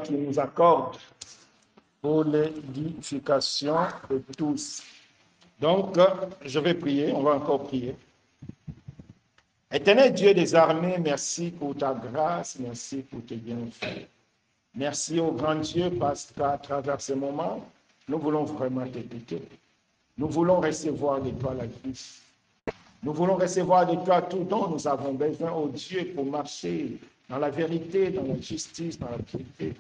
qui nous accorde pour l'édification de tous. Donc, je vais prier, on va encore prier. Éternel Dieu des armées, merci pour ta grâce, merci pour tes bienfaits. Merci au grand Dieu parce qu'à travers ce moment, nous voulons vraiment t'écouter. Nous voulons recevoir de toi la vie. Nous voulons recevoir de toi tout dont nous avons besoin, oh Dieu, pour marcher dans la vérité, dans la justice, dans la piété.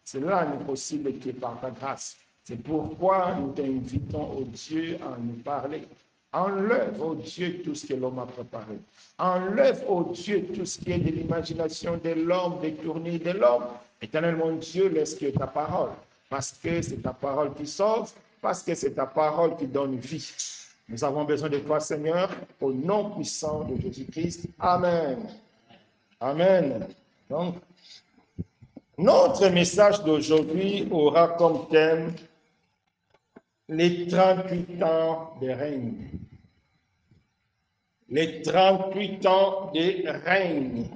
Cela n'est possible que par ta grâce. C'est pourquoi nous t'invitons, oh Dieu, à nous parler. Enlève, oh Dieu, tout ce que l'homme a préparé. Enlève, oh Dieu, tout ce qui est de l'imagination de l'homme, détourné de l'homme. Éternel mon Dieu, laisse que ta parole, parce que c'est ta parole qui sauve, parce que c'est ta parole qui donne vie. Nous avons besoin de toi, Seigneur, au nom puissant de Jésus-Christ. Amen. Amen. Donc, notre message d'aujourd'hui aura comme thème les 38 ans de règne. Les 38 ans de règne.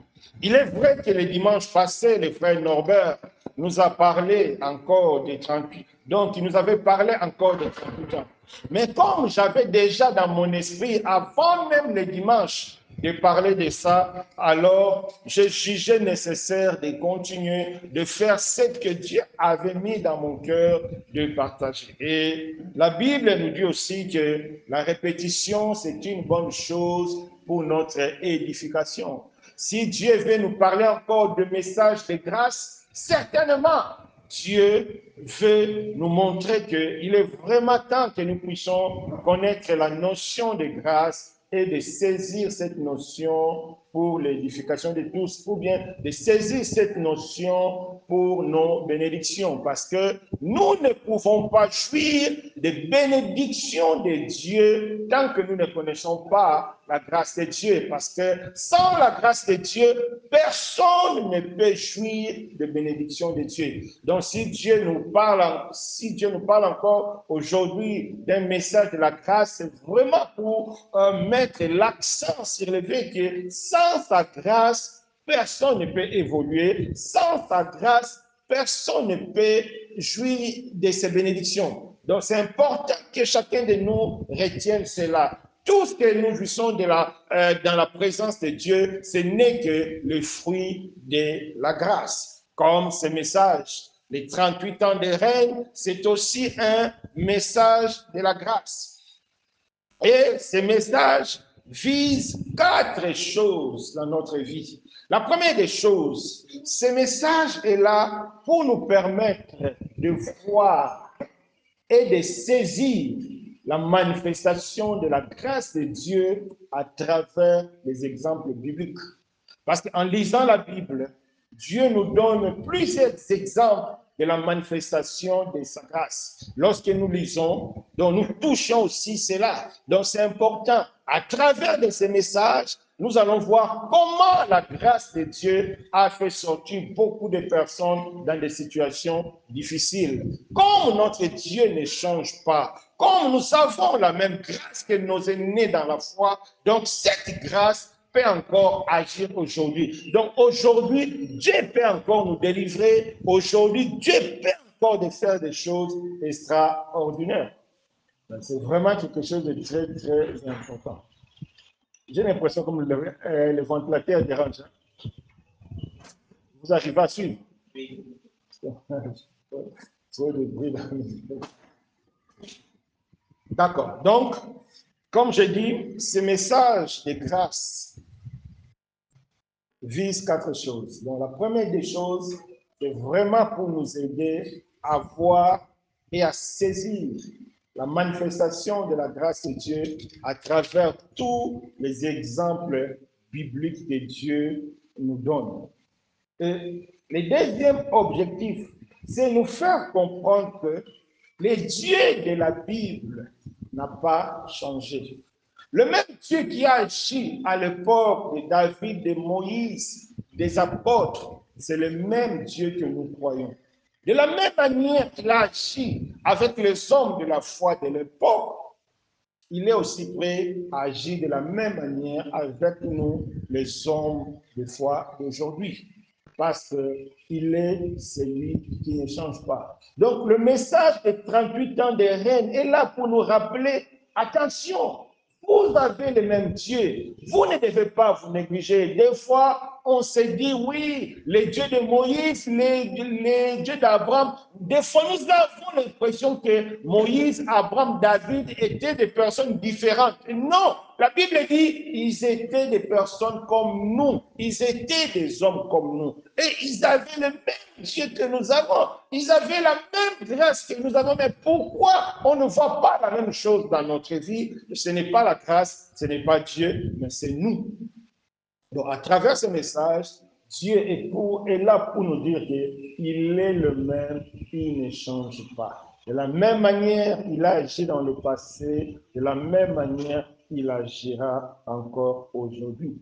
Il est vrai que le dimanche passé, le frère Norbert nous a parlé encore des 38. Donc, il nous avait parlé encore des 38 ans. Mais comme j'avais déjà dans mon esprit, avant même le dimanche, de parler de ça, alors je jugeais nécessaire de continuer de faire ce que Dieu avait mis dans mon cœur de partager. Et la Bible nous dit aussi que la répétition, c'est une bonne chose pour notre édification. Si Dieu veut nous parler encore de messages de grâce, certainement, Dieu veut nous montrer qu'il est vraiment temps que nous puissions connaître la notion de grâce et de saisir cette notion pour l'édification de tous, ou bien de saisir cette notion pour nos bénédictions, parce que nous ne pouvons pas jouir des bénédictions de Dieu tant que nous ne connaissons pas la grâce de Dieu, parce que sans la grâce de Dieu, personne ne peut jouir des bénédictions de Dieu. Donc, si Dieu nous parle encore aujourd'hui d'un message de la grâce, c'est vraiment pour mettre l'accent sur le fait que sans sa grâce, personne ne peut évoluer. Sans sa grâce, personne ne peut jouir de ses bénédictions. Donc, c'est important que chacun de nous retienne cela. Tout ce que nous jouissons dans la présence de Dieu, ce n'est que le fruit de la grâce. Comme ce message, les 38 ans de règne, c'est aussi un message de la grâce. Et ce message vise 4 choses dans notre vie. La première des choses, ce message est là pour nous permettre de voir et de saisir la manifestation de la grâce de Dieu à travers les exemples bibliques. Parce qu'en lisant la Bible, Dieu nous donne plusieurs exemples de la manifestation de sa grâce. Lorsque nous lisons, donc nous touchons aussi cela. Donc c'est important. À travers de ces messages, nous allons voir comment la grâce de Dieu a fait sortir beaucoup de personnes dans des situations difficiles. Comme notre Dieu ne change pas, comme nous avons la même grâce que nos aînés dans la foi, donc cette grâce peut encore agir aujourd'hui. Donc aujourd'hui, Dieu peut encore nous délivrer. Aujourd'hui, Dieu peut encore faire des choses extraordinaires. C'est vraiment quelque chose de très, très important. J'ai l'impression que le ventilateur dérange. Vous arrivez à suivre? Oui. D'accord. Donc, comme je dis, ce message de grâce vise 4 choses. Donc, la première des choses, c'est vraiment pour nous aider à voir et à saisir la manifestation de la grâce de Dieu à travers tous les exemples bibliques que Dieu nous donne. Et le deuxième objectif, c'est nous faire comprendre que le Dieu de la Bible n'a pas changé. Le même Dieu qui a agi à l'époque de David, de Moïse, des apôtres, c'est le même Dieu que nous croyons. De la même manière qu'il a agi avec les hommes de la foi de l'époque, il est aussi prêt à agir de la même manière avec nous, les hommes de foi d'aujourd'hui. parce qu'il est celui qui ne change pas. Donc le message des 38 ans de règne est là pour nous rappeler, attention, vous avez le même Dieu. Vous ne devez pas vous négliger. Des fois, on se dit, oui, les dieux de Moïse, les dieux d'Abraham. Des fois, nous avons l'impression que Moïse, Abraham, David étaient des personnes différentes. Non, la Bible dit, ils étaient des personnes comme nous. Ils étaient des hommes comme nous. Et ils avaient le même Dieu que nous avons. Ils avaient la même grâce que nous avons. Mais pourquoi on ne voit pas la même chose dans notre vie? Ce n'est pas la grâce, ce n'est pas Dieu, mais c'est nous. Donc, à travers ce message, Dieu est là pour nous dire qu'il est le même, il ne change pas. De la même manière, il a agi dans le passé, de la même manière, il agira encore aujourd'hui.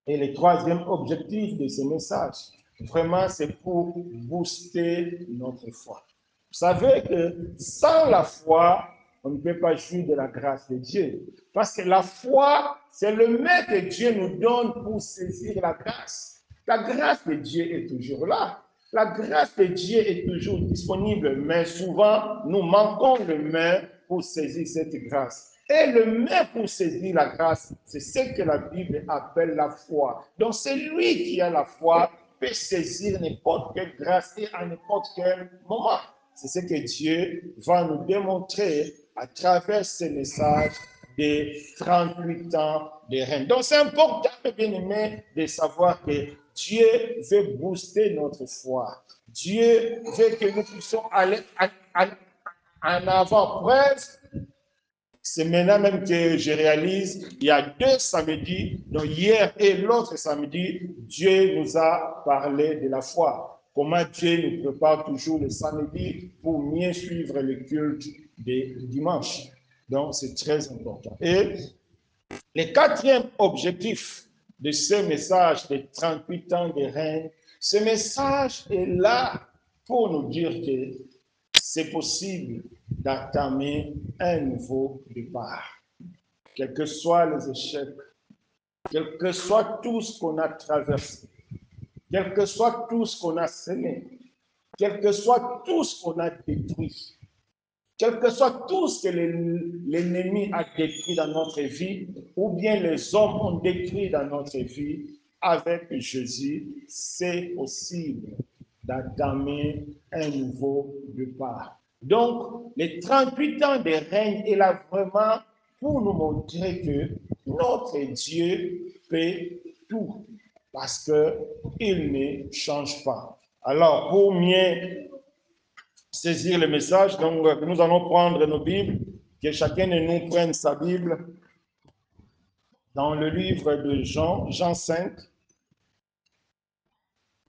Et le troisième objectif de ce message, vraiment, c'est pour booster notre foi. Vous savez que sans la foi, on ne peut pas jouir de la grâce de Dieu. Parce que la foi, c'est le maître que Dieu nous donne pour saisir la grâce. La grâce de Dieu est toujours là. La grâce de Dieu est toujours disponible, mais souvent, nous manquons le main pour saisir cette grâce. Et le main pour saisir la grâce, c'est ce que la Bible appelle la foi. Donc, c'est lui qui a la foi, peut saisir n'importe quelle grâce et à n'importe quel moment. C'est ce que Dieu va nous démontrer à travers ce message des 38 ans de règne. Donc, c'est important, bien aimé, de savoir que Dieu veut booster notre foi. Dieu veut que nous puissions aller en avant presque. C'est maintenant même que je réalise, il y a 2 samedis, donc hier et l'autre samedi, Dieu nous a parlé de la foi. Comment Dieu nous prépare toujours le samedi pour mieux suivre le culte des dimanches. Donc, c'est très important. Et le 4e objectif de ce message des 38 ans de règne, ce message est là pour nous dire que c'est possible d'entamer un nouveau départ. Quels que soient les échecs, quel que soit tout ce qu'on a traversé, quel que soit tout ce qu'on a semé, quel que soit tout ce qu'on a détruit, quel que soit tout ce que l'ennemi a détruit dans notre vie, ou bien les hommes ont détruit dans notre vie, avec Jésus, c'est possible d'entamer un nouveau départ. Donc, les 38 ans de règne est là vraiment pour nous montrer que notre Dieu fait tout, parce qu'il ne change pas. Alors, pour mieux saisir le message, donc nous allons prendre nos Bibles, que chacun de nous prenne sa Bible dans le livre de Jean, Jean 5.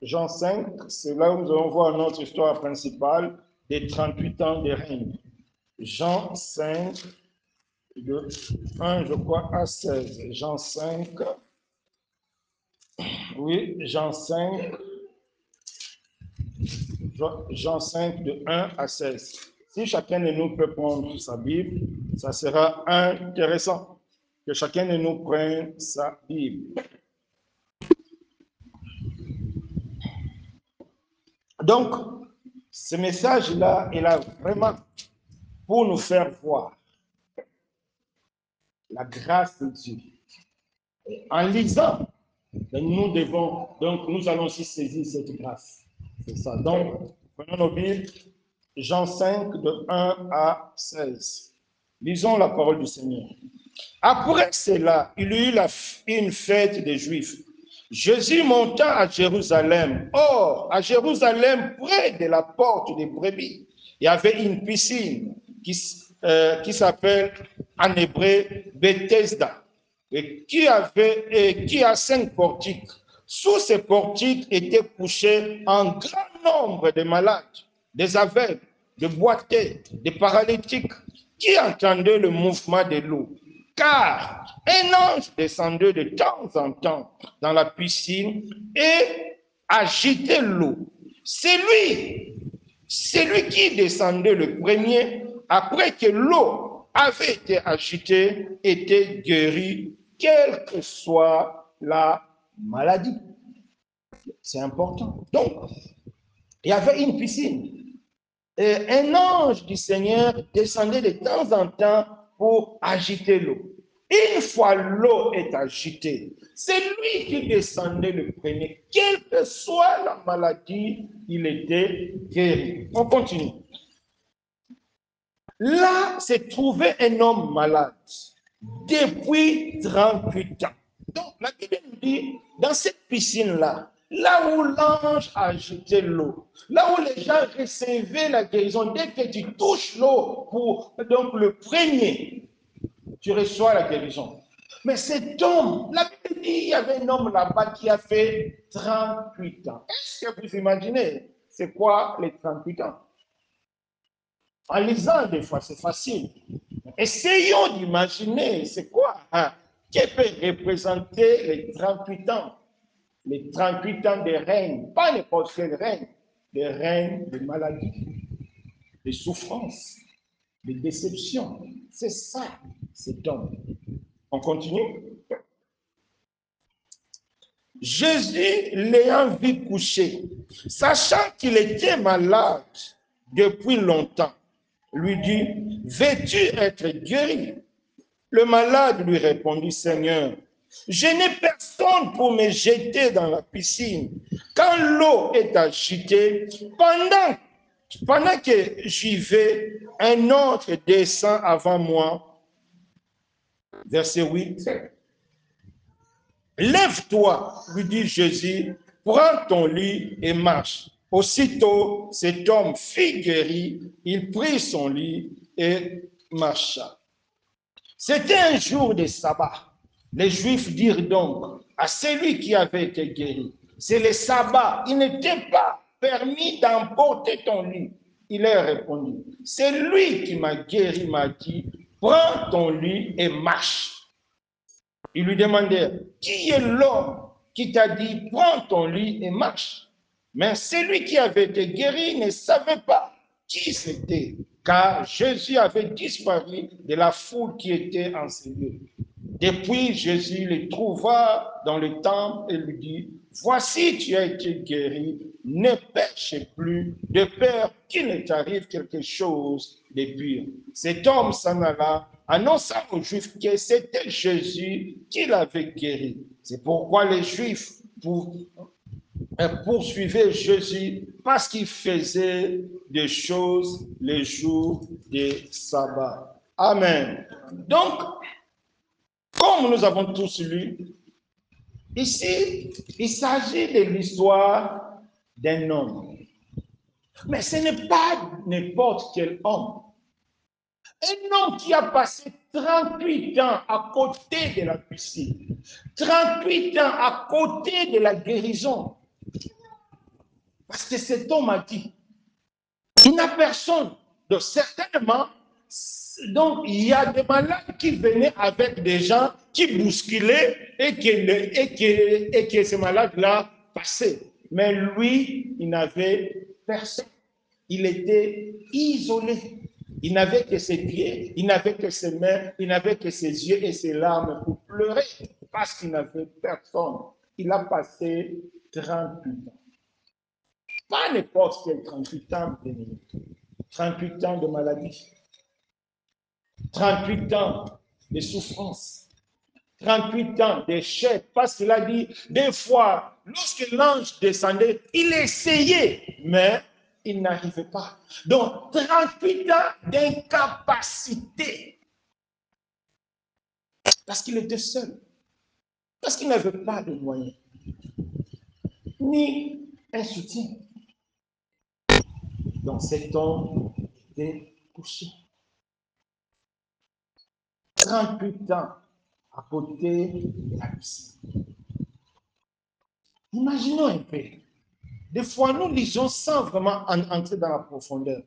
Jean 5, c'est là où nous allons voir notre histoire principale des 38 ans de règne. Jean 5, de 1, je crois, à 16. Jean 5, oui, Jean 5, Jean 5, de 1 à 16. Si chacun de nous peut prendre sa Bible, ça sera intéressant que chacun de nous prenne sa Bible. Donc, ce message-là est là vraiment pour nous faire voir la grâce de Dieu. En lisant, nous allons aussi saisir cette grâce. C'est ça. Donc, prenons nos Bibles, Jean 5, de 1 à 16. Lisons la parole du Seigneur. Après cela, il y eut une fête des Juifs. Jésus monta à Jérusalem. Or, à Jérusalem, près de la porte des brebis, il y avait une piscine qui s'appelle en hébreu Bethesda, et qui a 5 portiques. Sous ces portiques étaient couchés un grand nombre de malades, des aveugles, des boiteux, des paralytiques, qui entendaient le mouvement de l'eau. Car un ange descendait de temps en temps dans la piscine et agitait l'eau. C'est lui qui descendait le premier, après que l'eau avait été agitée, était guéri, quelle que soit la maladie. C'est important. Donc, il y avait une piscine. Et un ange du Seigneur descendait de temps en temps pour agiter l'eau. Une fois l'eau est agitée, c'est lui qui descendait le premier. Quelle que soit la maladie, il était guéri. On continue. Là, s'est trouvé un homme malade depuis 38 ans. Donc, la Bible nous dit, dans cette piscine-là, là où l'ange a jeté l'eau, là où les gens recevaient la guérison, dès que tu touches l'eau pour donc le premier, tu reçois la guérison. Mais cet homme, la Bible dit, il y avait un homme là-bas qui a fait 38 ans. Est-ce que vous imaginez, c'est quoi les 38 ans? En lisant, des fois, c'est facile. Essayons d'imaginer, c'est quoi qui peut représenter les 38 ans? Les 38 ans de règne, pas n'importe quel règne, des règnes de maladie, de souffrance, de déception. C'est ça, cet homme. On continue. Jésus l'ayant vu coucher, sachant qu'il était malade depuis longtemps, lui dit, veux-tu être guéri? Le malade lui répondit, Seigneur, je n'ai personne pour me jeter dans la piscine. Quand l'eau est agitée, pendant que j'y vais, un autre descend avant moi. Verset 8. Lève-toi, lui dit Jésus, prends ton lit et marche. Aussitôt, cet homme fut guéri, il prit son lit et marcha. C'était un jour de sabbat. Les Juifs dirent donc à celui qui avait été guéri, c'est le sabbat, il n'était pas permis d'emporter ton lit. Il leur répondit, c'est lui qui m'a guéri, m'a dit, prends ton lit et marche. Ils lui demandèrent, qui est l'homme qui t'a dit, prends ton lit et marche? Mais celui qui avait été guéri ne savait pas qui c'était, car Jésus avait disparu de la foule qui était en ces lieux. Depuis, Jésus le trouva dans le temple et lui dit, voici, tu as été guéri, ne pêche plus, de peur qu'il ne t'arrive quelque chose de pire. Cet homme s'en alla, annonçant aux Juifs que c'était Jésus qui l'avait guéri. C'est pourquoi les Juifs poursuivaient Jésus parce qu'il faisait des choses les jours des sabbats. Amen. Donc, comme nous avons tous lu, ici, il s'agit de l'histoire d'un homme. Mais ce n'est pas n'importe quel homme. Un homme qui a passé 38 ans à côté de la piscine, 38 ans à côté de la guérison. Parce que cet homme a dit, il n'a personne. Donc certainement, donc il y a des malades qui venaient avec des gens qui bousculaient et que ces malades-là passaient. Mais lui, il n'avait personne. Il était isolé. Il n'avait que ses pieds, il n'avait que ses mains, il n'avait que ses yeux et ses larmes pour pleurer parce qu'il n'avait personne. Il a passé 38 ans. Pas n'importe quel 38 ans de minutes. 38 ans de maladie. 38 ans de souffrance. 38 ans d'échec. Parce qu'il a dit, des fois, lorsque l'ange descendait, il essayait, mais il n'arrivait pas. Donc, 38 ans d'incapacité. Parce qu'il était seul. Parce qu'il n'avait pas de moyens. Ni un soutien. Donc, cet homme était couché. 38 ans à côté de la piscine. Imaginons un peu. Des fois, nous lisons sans vraiment entrer dans la profondeur.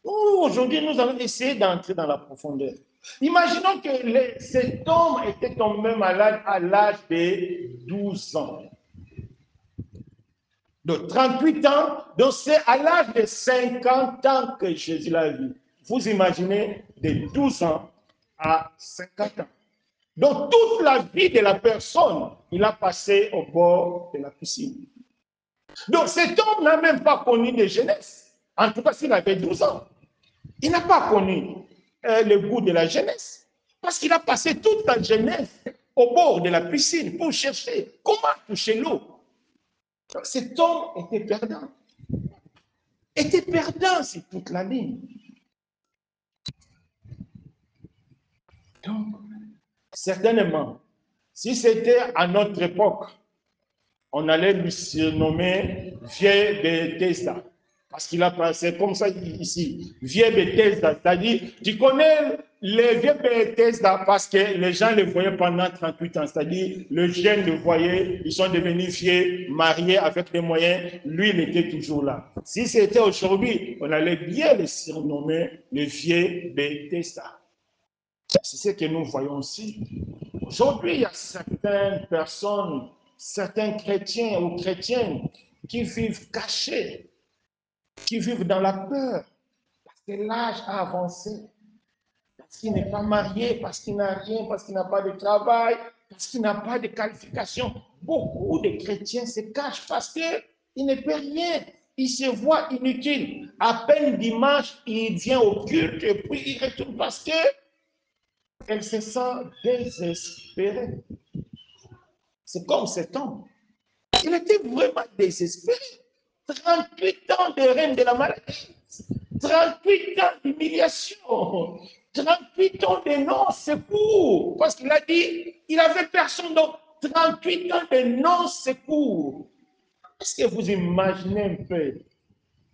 Aujourd'hui, nous allons essayer d'entrer dans la profondeur. Imaginons que cet homme était tombé malade à l'âge de 12 ans. De 38 ans, donc c'est à l'âge de 50 ans que Jésus l'a vu. Vous imaginez de 12 ans à 50 ans. Donc toute la vie de la personne, il a passé au bord de la piscine. Donc cet homme n'a même pas connu de jeunesse. En tout cas, s'il avait 12 ans, il n'a pas connu le goût de la jeunesse. Parce qu'il a passé toute sa jeunesse au bord de la piscine pour chercher comment toucher l'eau. Cet homme était perdant. Était perdant sur toute la ligne. Donc, certainement, si c'était à notre époque, on allait lui surnommer Vieux Bethesda. Parce qu'il a passé comme ça ici, Vieux Bethesda. C'est-à-dire, tu connais les Vieux Bethesda parce que les gens le voyaient pendant 38 ans. C'est-à-dire, le jeune le voyait, ils sont devenus vieux, mariés avec des moyens. Lui, il était toujours là. Si c'était aujourd'hui, on allait bien le surnommer le Vieux Bethesda. C'est ce que nous voyons aussi. Aujourd'hui, il y a certaines personnes, certains chrétiens ou chrétiennes qui vivent cachés, qui vivent dans la peur, parce que l'âge a avancé, parce qu'il n'est pas marié, parce qu'il n'a rien, parce qu'il n'a pas de travail, parce qu'il n'a pas de qualification. Beaucoup de chrétiens se cachent parce qu'il ne peut rien. Il se voit inutile. À peine dimanche, il vient au culte et puis il retourne parce que elle se sent désespérée. C'est comme cet homme. Il était vraiment désespéré. 38 ans de règne de la maladie. 38 ans d'humiliation. 38 ans de non-secours. Parce qu'il a dit, il n'avait personne. Donc, 38 ans de non-secours. Est-ce que vous imaginez un peu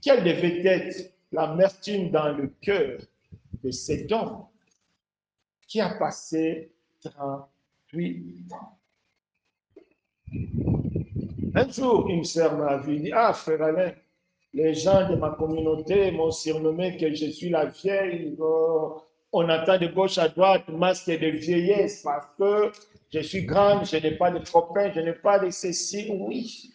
quelle devait être l'amertume dans le cœur de cet homme qui a passé 38 ans? Un jour, une sœur m'a dit, ah, frère Alain, les gens de ma communauté m'ont surnommé que je suis la vieille. On entend de gauche à droite masque de vieillesse parce que je suis grande, je n'ai pas de copains, je n'ai pas de ceci. Oui,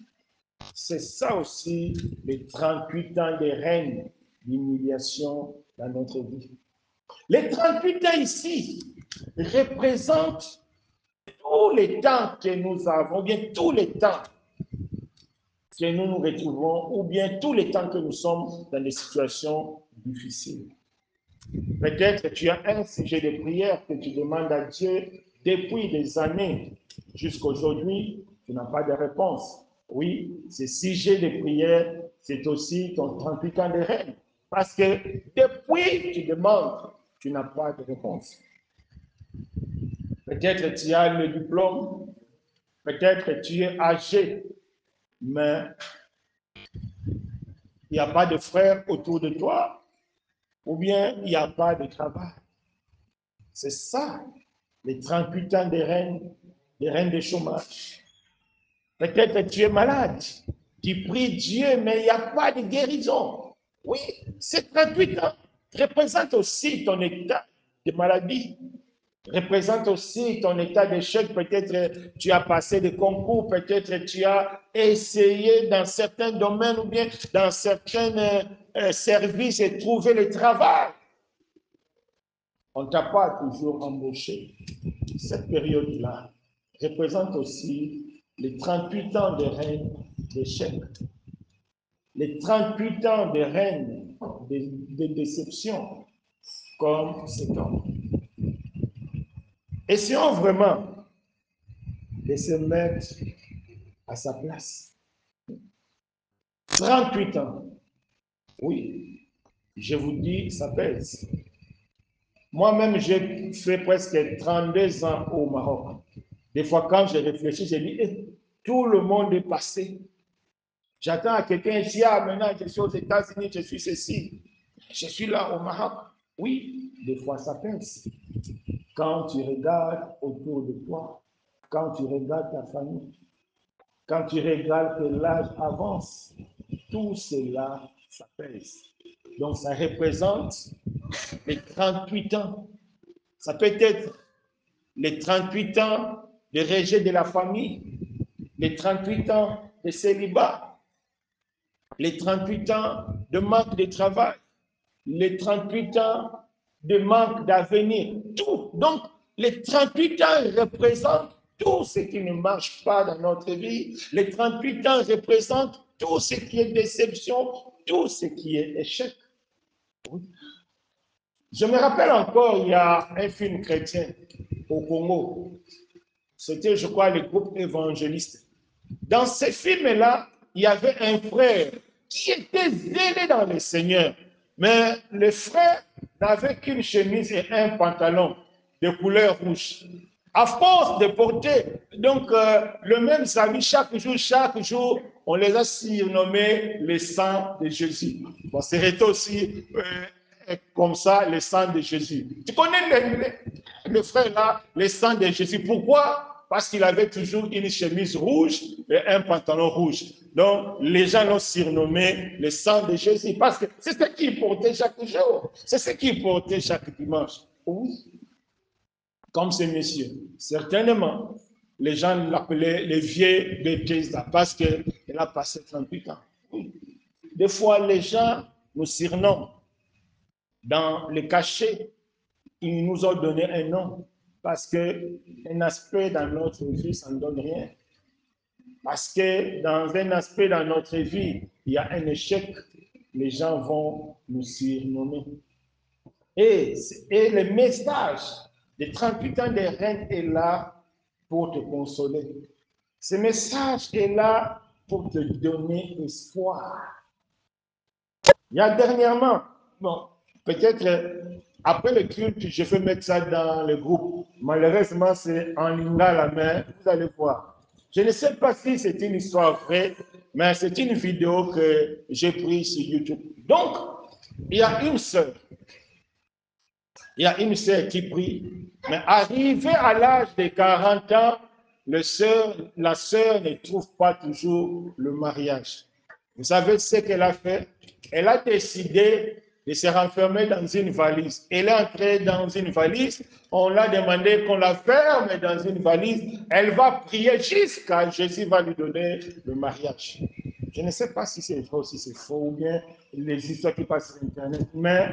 c'est ça aussi les 38 ans de règne d'humiliation dans notre vie. Les 38 ans ici représentent tous les temps que nous avons, bien tous les temps que nous nous retrouvons, ou bien tous les temps que nous sommes dans des situations difficiles. Peut-être que tu as un sujet de prière que tu demandes à Dieu depuis des années jusqu'à aujourd'hui, tu n'as pas de réponse. Oui, ce sujet de prière, c'est aussi ton 38 ans de règne. Parce que depuis tu demandes, tu n'as pas de réponse. Peut-être que tu as le diplôme, peut-être que tu es âgé, mais il n'y a pas de frères autour de toi, ou bien il n'y a pas de travail. C'est ça, les 38 ans de règne de chômage. Peut-être que tu es malade, tu pries Dieu, mais il n'y a pas de guérison. Oui, ces 38 ans représentent aussi ton état de maladie, représente aussi ton état d'échec. Peut-être tu as passé des concours, peut-être tu as essayé dans certains domaines ou bien dans certains services et trouvé le travail. On ne t'a pas toujours embauché. Cette période-là représente aussi les 38 ans de règne d'échec, les 38 ans de règne de déception, comme cet homme. Essayons vraiment de se mettre à sa place. 38 ans. Oui, je vous dis, ça pèse. Moi-même, j'ai fait presque 32 ans au Maroc. Des fois, quand je réfléchis, je dis, tout le monde est passé. J'attends à quelqu'un ici, ah, maintenant, je suis aux États-Unis, je suis ceci. Je suis là au Maroc. Oui, des fois, ça pèse. Quand tu regardes autour de toi, quand tu regardes ta famille, quand tu regardes que l'âge avance, tout cela, ça pèse. Donc, ça représente les 38 ans. Ça peut être les 38 ans de rejet de la famille, les 38 ans de célibat, les 38 ans de manque de travail, les 38 ans de manque d'avenir, tout. Donc, les 38 ans représentent tout ce qui ne marche pas dans notre vie. Les 38 ans représentent tout ce qui est déception, tout ce qui est échec. Oui. Je me rappelle encore, il y a un film chrétien au Congo. C'était, je crois, le groupe évangéliste. Dans ce film-là, il y avait un frère qui était zélé dans le Seigneur. Mais le frère n'avait qu'une chemise et un pantalon de couleur rouge. À force de porter donc le même habit chaque jour, on les a surnommés les sangs de Jésus. Bon, c'était aussi comme ça le sang de Jésus. Tu connais le frère là, le sang de Jésus. Pourquoi? Parce qu'il avait toujours une chemise rouge et un pantalon rouge. Donc, les gens l'ont surnommé le sang de Jésus parce que c'est ce qu'il portait chaque jour. C'est ce qu'il portait chaque dimanche. Oui, comme ce monsieur. Certainement, les gens l'appelaient le vieux Bethesda parce qu'il a passé 38 ans. Oui. Des fois, les gens nous surnomment dans le cachet. Ils nous ont donné un nom parce qu'un aspect dans notre vie, ça ne donne rien. Parce que dans un aspect dans notre vie, il y a un échec, les gens vont nous surnommer. Et le message de 38 ans de règne est là pour te consoler. Ce message est là pour te donner espoir. Il y a dernièrement, bon, peut-être après le culte, je vais mettre ça dans le groupe. Malheureusement, c'est en lingala la main, vous allez voir. Je ne sais pas si c'est une histoire vraie, mais c'est une vidéo que j'ai prise sur YouTube. Donc, il y a une sœur. Il y a une sœur qui prie, mais arrivée à l'âge de 40 ans, la sœur ne trouve pas toujours le mariage. Vous savez ce qu'elle a fait? Elle a décidé de se renfermer dans une valise. Elle est entrée dans une valise. On l'a demandé qu'on la ferme dans une valise. Elle va prier jusqu'à Jésus va lui donner le mariage. Je ne sais pas si c'est vrai ou si c'est faux ou bien les histoires qui passent sur Internet, mais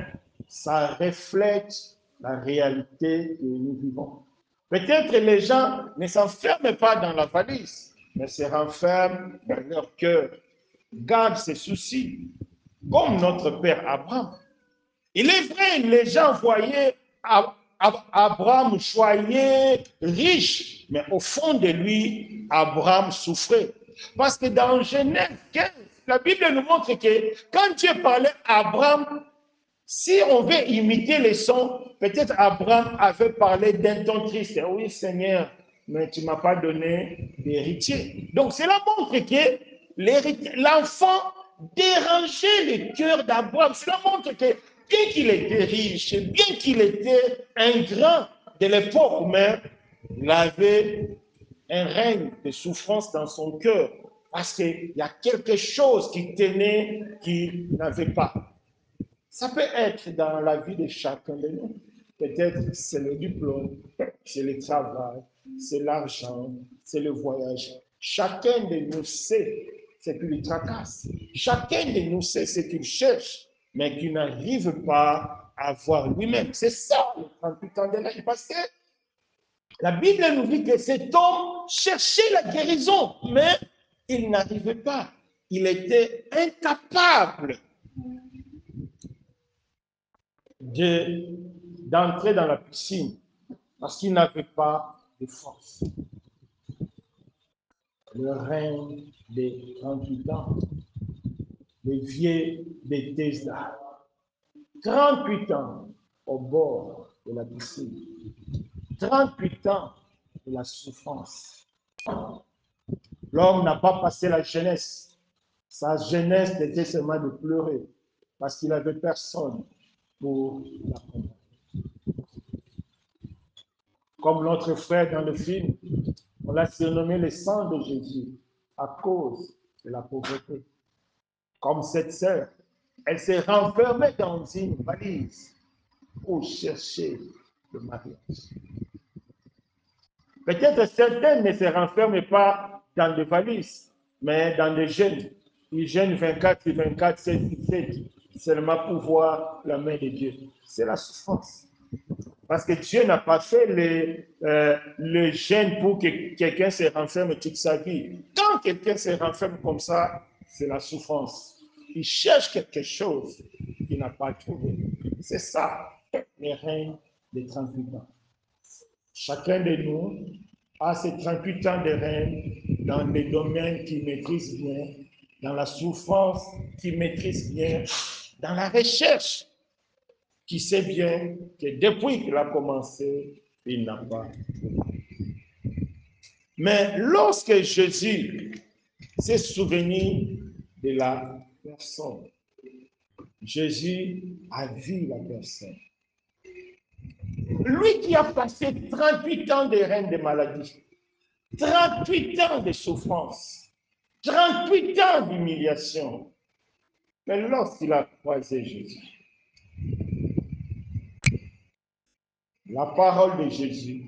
ça reflète la réalité que nous vivons. Peut-être les gens ne s'enferment pas dans la valise, mais se renferment dans leur cœur. Gardent ses soucis, comme notre père Abraham. Il est vrai, les gens voyaient Abraham joyeux, riche, mais au fond de lui, Abraham souffrait. Parce que dans Genèse 15, la Bible nous montre que quand Dieu parlait à Abraham, si on veut imiter les sons, peut-être Abraham avait parlé d'un ton triste. Oui, Seigneur, mais tu ne m'as pas donné d'héritier. Donc, cela montre que l'enfant dérangeait le cœur d'Abraham. Cela montre que bien qu'il était riche, bien qu'il était un grand de l'époque même, il avait un règne de souffrance dans son cœur. Parce qu'il y a quelque chose qui tenait, qu'il n'avait pas. Ça peut être dans la vie de chacun de nous. Peut-être c'est le diplôme, c'est le travail, c'est l'argent, c'est le voyage. Chacun de nous sait ce qui lui tracasse. Chacun de nous sait ce qu'il cherche, mais qu'il n'arrive pas à voir lui-même. C'est ça le 38 ans de l'âge. Parce que la Bible nous dit que cet homme cherchait la guérison, mais il n'arrivait pas. Il était incapable d'entrer dans la piscine parce qu'il n'avait pas de force. Le règne des 38 ans, le vieux Bethesda, 38 ans au bord de la piscine, 38 ans de la souffrance. L'homme n'a pas passé la jeunesse. Sa jeunesse était seulement de pleurer parce qu'il n'avait personne pour l'accompagner. Comme notre frère dans le film, on l'a surnommé le sang de Jésus à cause de la pauvreté. Comme cette sœur, elle s'est renfermée dans une valise pour chercher le mariage. Peut-être certains ne se renferment pas dans des valises, mais dans des jeûnes. Ils jeûnent 24 et 24, 7 et 7, seulement pour voir la main de Dieu. C'est la souffrance. Parce que Dieu n'a pas fait le jeûne pour que quelqu'un se renferme toute sa vie. Quand quelqu'un se renferme comme ça, c'est la souffrance. Il cherche quelque chose qu'il n'a pas trouvé. C'est ça, le règne des 38 ans. Chacun de nous a ses 38 ans de règne dans les domaines qu'il maîtrise bien, dans la souffrance qu'il maîtrise bien, dans la recherche qui sait bien que depuis qu'il a commencé, il n'a pas trouvé. Mais lorsque Jésus s'est souvenu de la personne, Jésus a vu la personne. Lui qui a passé 38 ans de règne de maladie, 38 ans de souffrance, 38 ans d'humiliation. Mais lorsqu'il a croisé Jésus, la parole de Jésus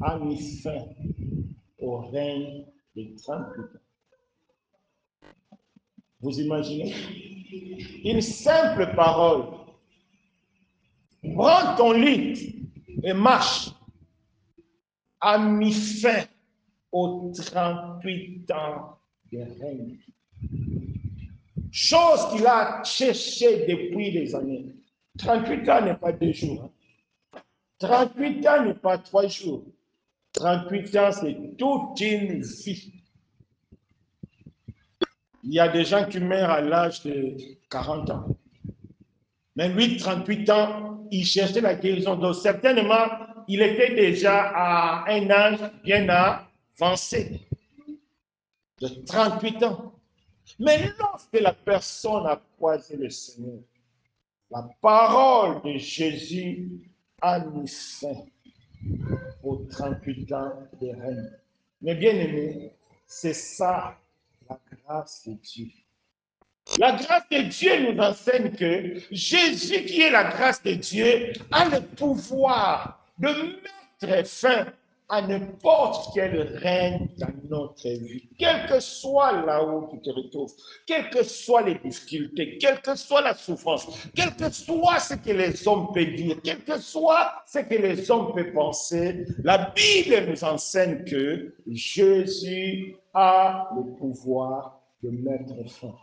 a mis fin au règne de 38 ans. Vous imaginez? Une simple parole. Prends ton lit et marche. A mis fin aux 38 ans de règne. Chose qu'il a cherché depuis des années. 38 ans n'est pas 2 jours. 38 ans n'est pas 3 jours. 38 ans, c'est toute une vie. Il y a des gens qui meurent à l'âge de 40 ans. Mais lui, 38 ans, il cherchait la guérison. Donc, certainement, il était déjà à un âge bien avancé, de 38 ans. Mais lorsque la personne a croisé le Seigneur, la parole de Jésus a mis fin aux 38 ans de règne. Mais bien aimé, c'est ça la grâce de Dieu. La grâce de Dieu nous enseigne que Jésus, qui est la grâce de Dieu, a le pouvoir de mettre fin à n'importe quel règne dans notre vie. Quel que soit là où tu te retrouves, quelles que soient les difficultés, quelle que soit la souffrance, quel que soit ce que les hommes peuvent dire, quel que soit ce que les hommes peuvent penser, la Bible nous enseigne que Jésus a le pouvoir de mettre fin.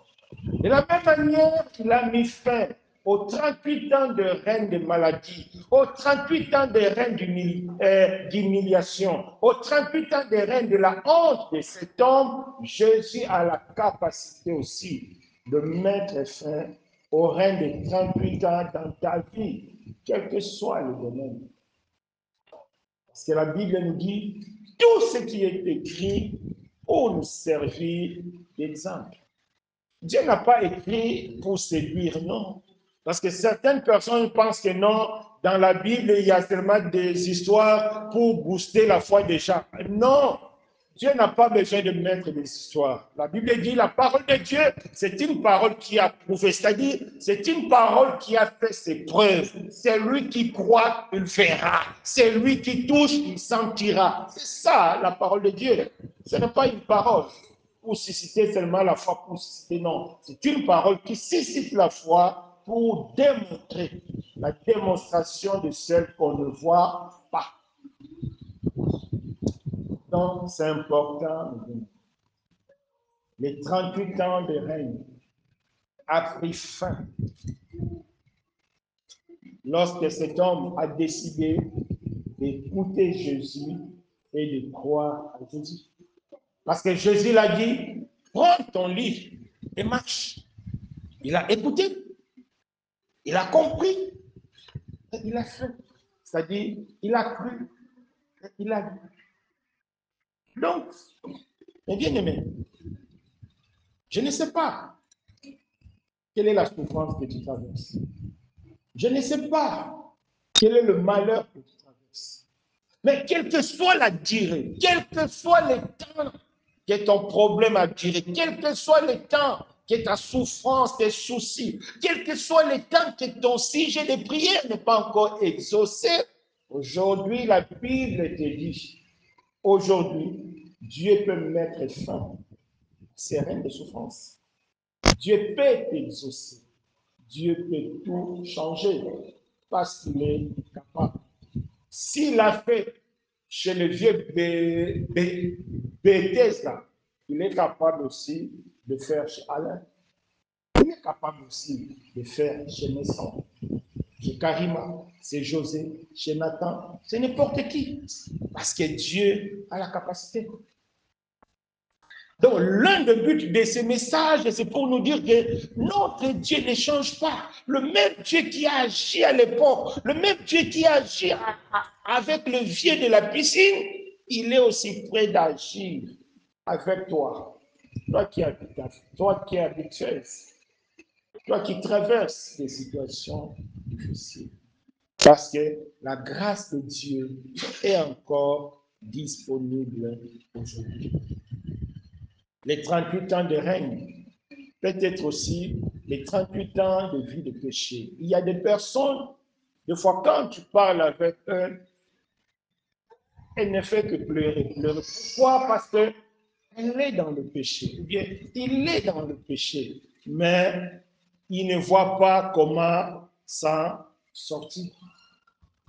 De la même manière qu'il a mis fin aux 38 ans de règne de maladie, aux 38 ans de règne d'humiliation, aux 38 ans de règne de la honte de cet homme, Jésus a la capacité aussi de mettre fin au règne de 38 ans dans ta vie, quel que soit le domaine. Parce que la Bible nous dit tout ce qui est écrit pour nous servir d'exemple. Dieu n'a pas écrit pour séduire, non. Parce que certaines personnes pensent que non, dans la Bible, il y a seulement des histoires pour booster la foi des gens. Non, Dieu n'a pas besoin de mettre des histoires. La Bible dit la parole de Dieu, c'est une parole qui a prouvé, c'est-à-dire c'est une parole qui a fait ses preuves. C'est lui qui croit, il verra. C'est lui qui touche, il sentira. C'est ça la parole de Dieu. Ce n'est pas une parole pour susciter seulement la foi, pour susciter, non. C'est une parole qui suscite la foi pour démontrer la démonstration de celle qu'on ne voit pas. Donc, c'est important. Les 38 ans de règne a pris fin lorsque cet homme a décidé d'écouter Jésus et de croire à Jésus. Parce que Jésus l'a dit, prends ton lit et marche. Il a écouté, il a compris, et il a fait. C'est-à-dire, il a cru, et il a vu. Donc, mes bien-aimés, je ne sais pas quelle est la souffrance que tu traverses. Je ne sais pas quel est le malheur que tu traverses. Mais quelle que soit la durée, quel que soit le temps que ton problème a duré, quel que soit le temps que ta souffrance, tes soucis, quel que soit le temps que ton sujet de prière n'est pas encore exaucé, aujourd'hui, la Bible te dit, aujourd'hui, Dieu peut mettre fin à ces règnes de souffrance. Dieu peut t'exaucer. Dieu peut tout changer parce qu'il est capable. S'il a fait chez le vieux Bethesda, il est capable aussi de faire chez Alain. Il est capable aussi de faire chez Nesson, chez Karima, chez José, chez Nathan, c'est n'importe qui. Parce que Dieu a la capacité. Donc, l'un des buts de ces messages, c'est pour nous dire que notre Dieu ne change pas. Le même Dieu qui a agi à l'époque, le même Dieu qui a agi avec le vieux de la piscine, il est aussi prêt d'agir avec toi. Toi qui habites Suez, toi qui traverses des situations difficiles. Parce que la grâce de Dieu est encore disponible aujourd'hui. Les 38 ans de règne, peut-être aussi les 38 ans de vie de péché. Il y a des personnes, des fois quand tu parles avec eux, elle ne fait que pleurer. Pourquoi? Parce qu'elle est dans le péché. Ou bien, il est dans le péché, mais il ne voit pas comment s'en sortir.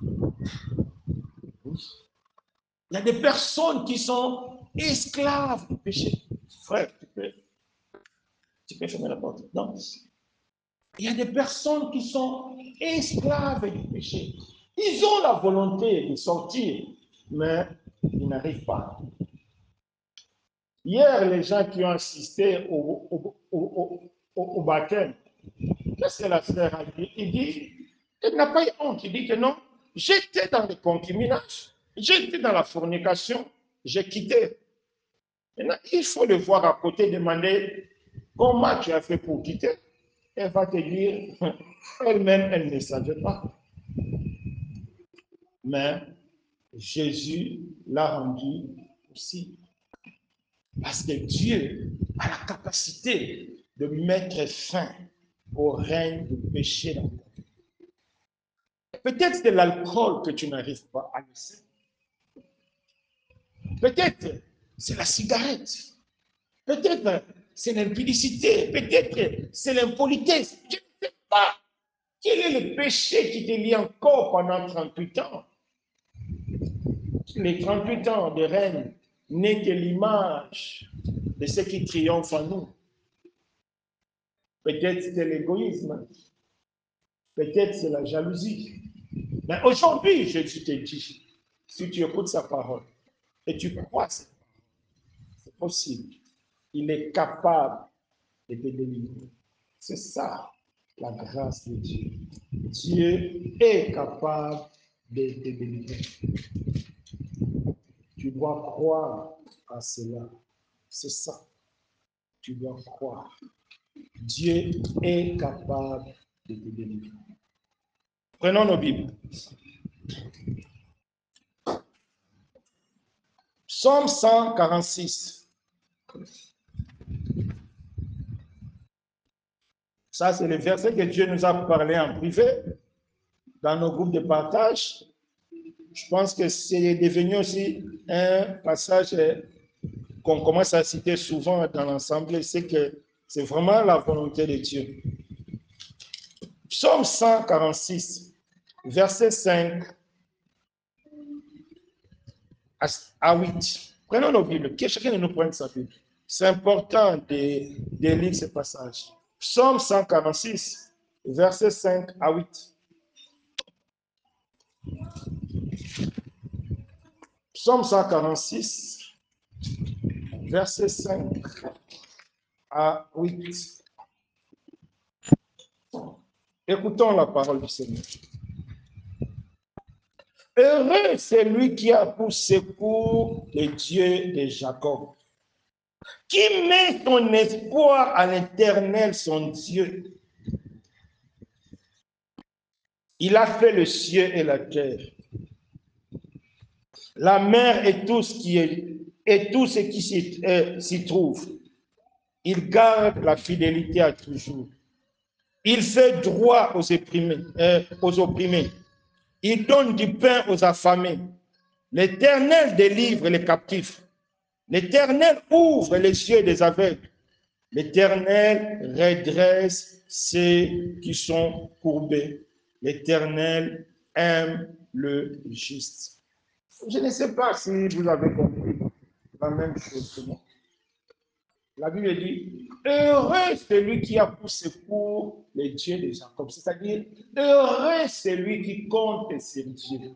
Il y a des personnes qui sont esclaves du péché. Frère, tu peux fermer la porte. Non. Il y a des personnes qui sont esclaves du péché. Ils ont la volonté de sortir, mais ils n'arrivent pas. Hier, les gens qui ont assisté au baptême, qu'est-ce que la sœur a dit? Il dit, elle n'a pas eu honte. Il dit que non, j'étais dans le concubinage, j'étais dans la fornication, j'ai quitté. Maintenant, il faut le voir à côté, demander comment tu as fait pour quitter. Elle va te dire, elle-même, elle ne savait pas. Mais Jésus l'a rendu aussi. Parce que Dieu a la capacité de mettre fin au règne du péché dans ta vie. Peut-être c'est l'alcool que tu n'arrives pas à laisser. Peut-être c'est la cigarette. Peut-être c'est l'impudicité. Peut-être c'est l'impolitesse. Je ne sais pas. Quel est le péché qui te lie encore pendant 38 ans? Les 38 ans de règne n'est que l'image de ce qui triomphe en nous. Peut-être c'est l'égoïsme. Peut-être c'est la jalousie. Mais aujourd'hui, Jésus te dit, si tu écoutes sa parole et tu crois, c'est possible. Il est capable de te délivrer. C'est ça, la grâce de Dieu. Dieu est capable de te délivrer. Tu dois croire à cela. C'est ça. Tu dois croire. Dieu est capable de te délivrer. Prenons nos Bibles. Psaume 146. Ça, c'est le verset que Dieu nous a parlé en privé dans nos groupes de partage. Je pense que c'est devenu aussi un passage qu'on commence à citer souvent dans l'Assemblée. C'est que c'est vraiment la volonté de Dieu. Psaume 146, verset 5 à 8. Prenons nos Bibles, que chacun de nous prenne sa Bible. C'est important de lire ce passage. Psaume 146, verset 5 à 8. Psaume 146, verset 5 à 8. Écoutons la parole du Seigneur. Heureux celui qui a pour secours le Dieu de Jacob, qui met son espoir à l'Éternel, son Dieu. Il a fait le ciel et la terre, la mer et tout ce qui s'y trouve. Il garde la fidélité à toujours. Il fait droit aux opprimés. Il donne du pain aux affamés. L'Éternel délivre les captifs. L'Éternel ouvre les yeux des aveugles. L'Éternel redresse ceux qui sont courbés. L'Éternel aime le juste. Je ne sais pas si vous avez compris la même chose que moi. La Bible dit, heureux celui qui a pour secours les dieux de Jacob. C'est-à-dire, heureux celui qui compte sur Dieu.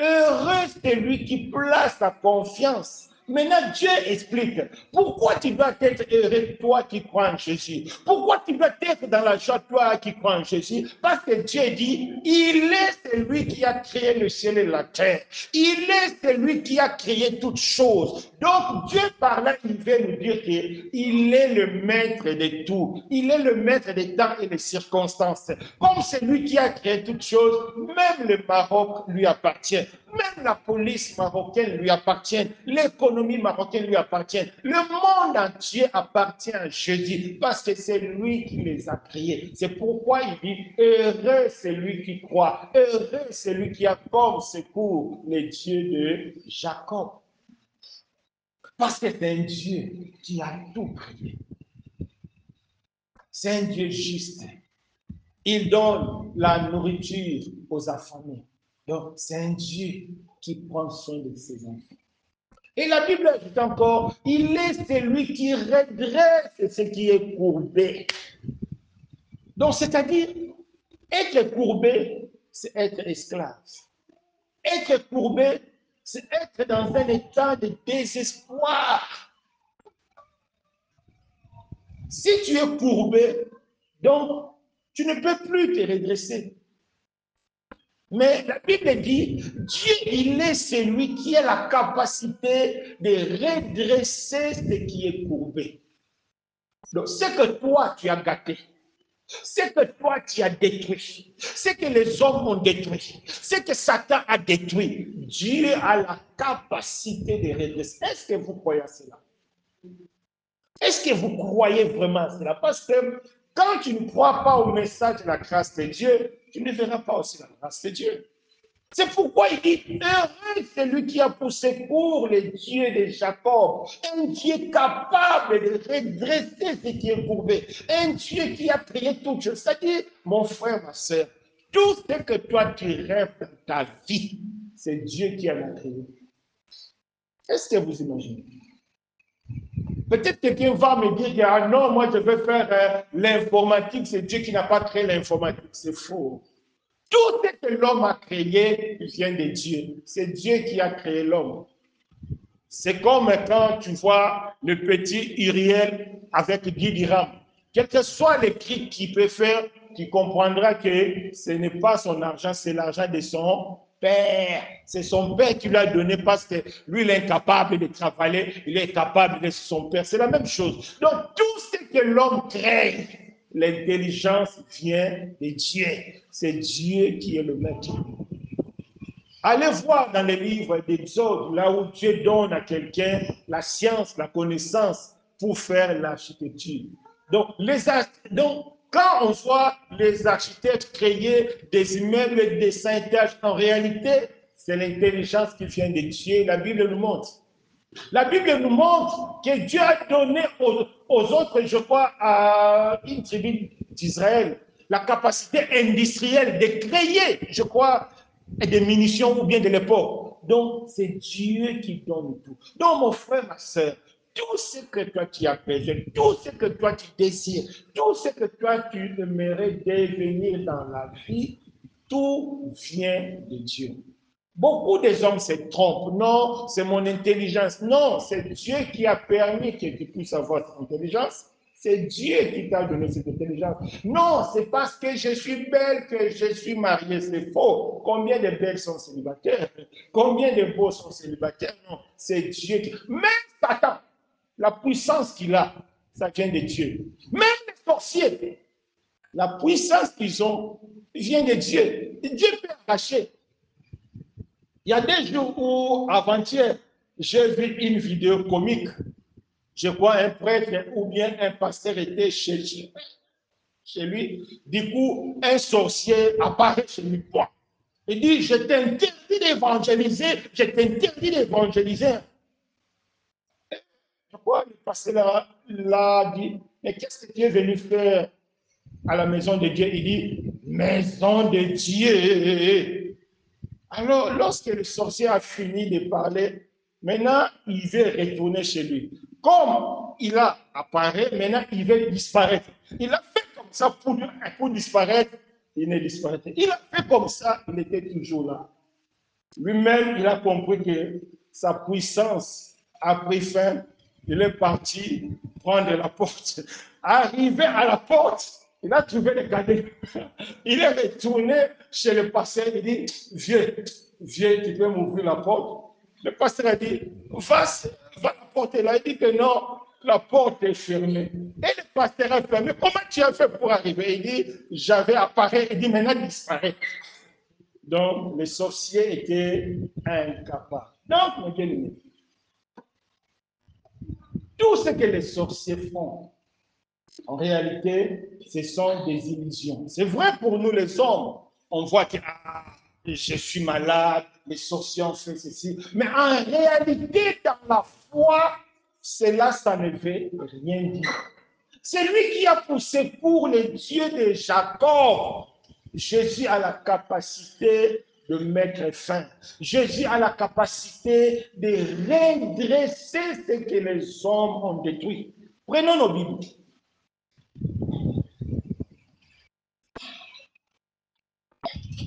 Heureux celui qui place sa confiance. Maintenant, Dieu explique pourquoi tu dois être heureux, toi qui crois en Jésus. Pourquoi tu dois être dans la joie, toi qui crois en Jésus. Parce que Dieu dit, il est celui qui a créé le ciel et la terre. Il est celui qui a créé toutes choses. Donc, Dieu par là, il veut nous dire qu'il est le maître de tout. Il est le maître des temps et des circonstances. Comme celui qui a créé toutes choses, même le Maroc lui appartient. Même la police marocaine lui appartient, l'économie marocaine lui appartient, le monde entier appartient à Jésus parce que c'est lui qui les a créés. C'est pourquoi il dit, heureux celui qui croit, heureux celui qui a comme secours les dieux de Jacob. Parce que c'est un Dieu qui a tout créé. C'est un Dieu juste. Il donne la nourriture aux affamés. Donc, c'est un Dieu qui prend soin de ses enfants. Et la Bible ajoute encore, il est celui qui redresse ce qui est courbé. Donc, c'est-à-dire, être courbé, c'est être esclave. Être courbé, c'est être dans un état de désespoir. Si tu es courbé, donc, tu ne peux plus te redresser. Mais la Bible dit, Dieu, il est celui qui a la capacité de redresser ce qui est courbé. Donc, ce que toi, tu as gâté, ce que toi, tu as détruit, ce que les hommes ont détruit, ce que Satan a détruit, Dieu a la capacité de redresser. Est-ce que vous croyez à cela? Est-ce que vous croyez vraiment à cela? Parce que quand tu ne crois pas au message de la grâce de Dieu, tu ne verras pas aussi la grâce de Dieu. C'est pourquoi il dit, heureux celui qui a pour secours les dieux de Jacob, un Dieu capable de redresser ce qui est courbé, un Dieu qui a créé toutes choses. C'est-à-dire, mon frère, ma soeur, tout ce que toi tu rêves dans ta vie, c'est Dieu qui l'a créé. Est-ce que vous imaginez? Peut-être quelqu'un va me dire, ah non, moi je veux faire l'informatique, c'est Dieu qui n'a pas créé l'informatique. C'est faux. Tout ce que l'homme a créé vient de Dieu. C'est Dieu qui a créé l'homme. C'est comme quand tu vois le petit Uriel avec 10 dirhams. Quel que soit le prix qu'il peut faire, tu comprendras que ce n'est pas son argent, c'est l'argent de son père. C'est son père qui lui a donné parce que lui, il est incapable de travailler, il est incapable de son père. C'est la même chose. Donc, tout ce que l'homme crée, l'intelligence vient de Dieu. C'est Dieu qui est le maître. Allez voir dans les livres d'Exode, là où Dieu donne à quelqu'un la science, la connaissance pour faire l'architecture. Donc, quand on voit les architectes créer des immeubles et des étages, en réalité, c'est l'intelligence qui vient de Dieu. La Bible nous montre. La Bible nous montre que Dieu a donné aux autres, je crois, à une tribu d'Israël, la capacité industrielle de créer, je crois, des munitions ou bien de l'époque. Donc, c'est Dieu qui donne tout. Donc, mon frère, ma soeur, tout ce que toi tu as besoin, tout ce que toi tu désires, tout ce que toi tu aimerais devenir dans la vie, tout vient de Dieu. Beaucoup des hommes se trompent. Non, c'est mon intelligence. Non, c'est Dieu qui a permis que tu puisses avoir cette intelligence. C'est Dieu qui t'a donné cette intelligence. Non, c'est parce que je suis belle que je suis mariée. C'est faux. Combien de belles sont célibataires? Combien de beaux sont célibataires? Non, c'est Dieu qui... Même Satan, la puissance qu'il a, ça vient de Dieu. Même les sorciers, la puissance qu'ils ont vient de Dieu. Dieu peut arracher. Il y a des jours où, avant-hier, j'ai vu une vidéo comique. Je crois un prêtre ou bien un pasteur était chez lui. Du coup, un sorcier apparaît chez lui. Il dit, je t'interdis d'évangéliser, je t'interdis d'évangéliser. Je crois que le pasteur l'a dit, mais qu'est-ce que tu es venu faire à la maison de Dieu? Il dit, maison de Dieu. Alors, lorsque le sorcier a fini de parler, maintenant, il veut retourner chez lui. Comme il a apparu, maintenant il veut disparaître. Il a fait comme ça pour disparaître, il ne disparaît pas. Il a fait comme ça, il était toujours là. Lui-même, il a compris que sa puissance a pris fin. Il est parti prendre la porte. Arrivé à la porte, il a trouvé le cadet. Il est retourné chez le pasteur. Il dit, viens, tu peux m'ouvrir la porte. Le pasteur a dit, va la porte là. Il dit que non, la porte est fermée. Et le pasteur a fermé. Comment tu as fait pour arriver? Il dit, j'avais apparu. Il dit, maintenant disparaît. Donc, les sorciers étaient incapables. Donc, mes bien-aimés, tout ce que les sorciers font, en réalité, ce sont des illusions. C'est vrai pour nous les hommes. On voit que je suis malade, les sorciers ont fait ceci. Mais en réalité, dans la foi, cela, ça ne veut rien dire. C'est lui qui a poussé pour le Dieu de Jacob. Jésus a la capacité de mettre fin. Jésus a la capacité de redresser ce que les hommes ont détruit. Prenons nos Bibles.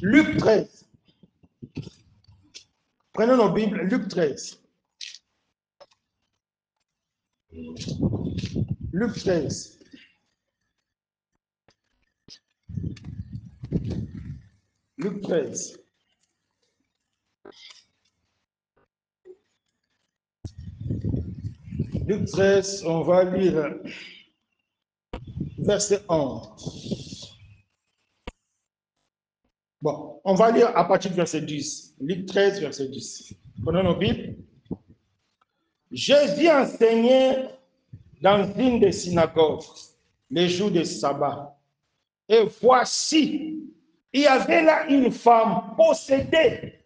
Luc 13. Prenons nos Bibles, Luc 13. Luc 13. Luc 13. Luc 13, on va lire verset 11. Bon, on va lire à partir du verset 10. Luc 13, verset 10. Prenons nos Bibles. Jésus enseignait dans une des synagogues les jours de sabbat. Et voici, il y avait là une femme possédée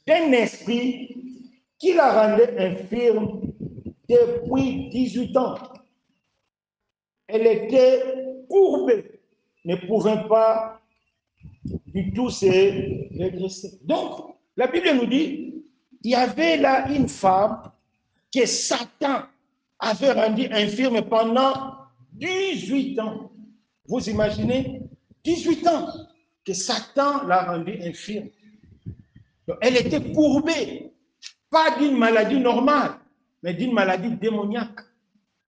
d'un esprit qui la rendait infirme depuis 18 ans. Elle était courbée, ne pouvait pas du tout se redresser. Donc, la Bible nous dit, il y avait là une femme que Satan avait rendue infirme pendant 18 ans. Vous imaginez, 18 ans que Satan l'a rendue infirme. Donc, elle était courbée, pas d'une maladie normale, mais d'une maladie démoniaque.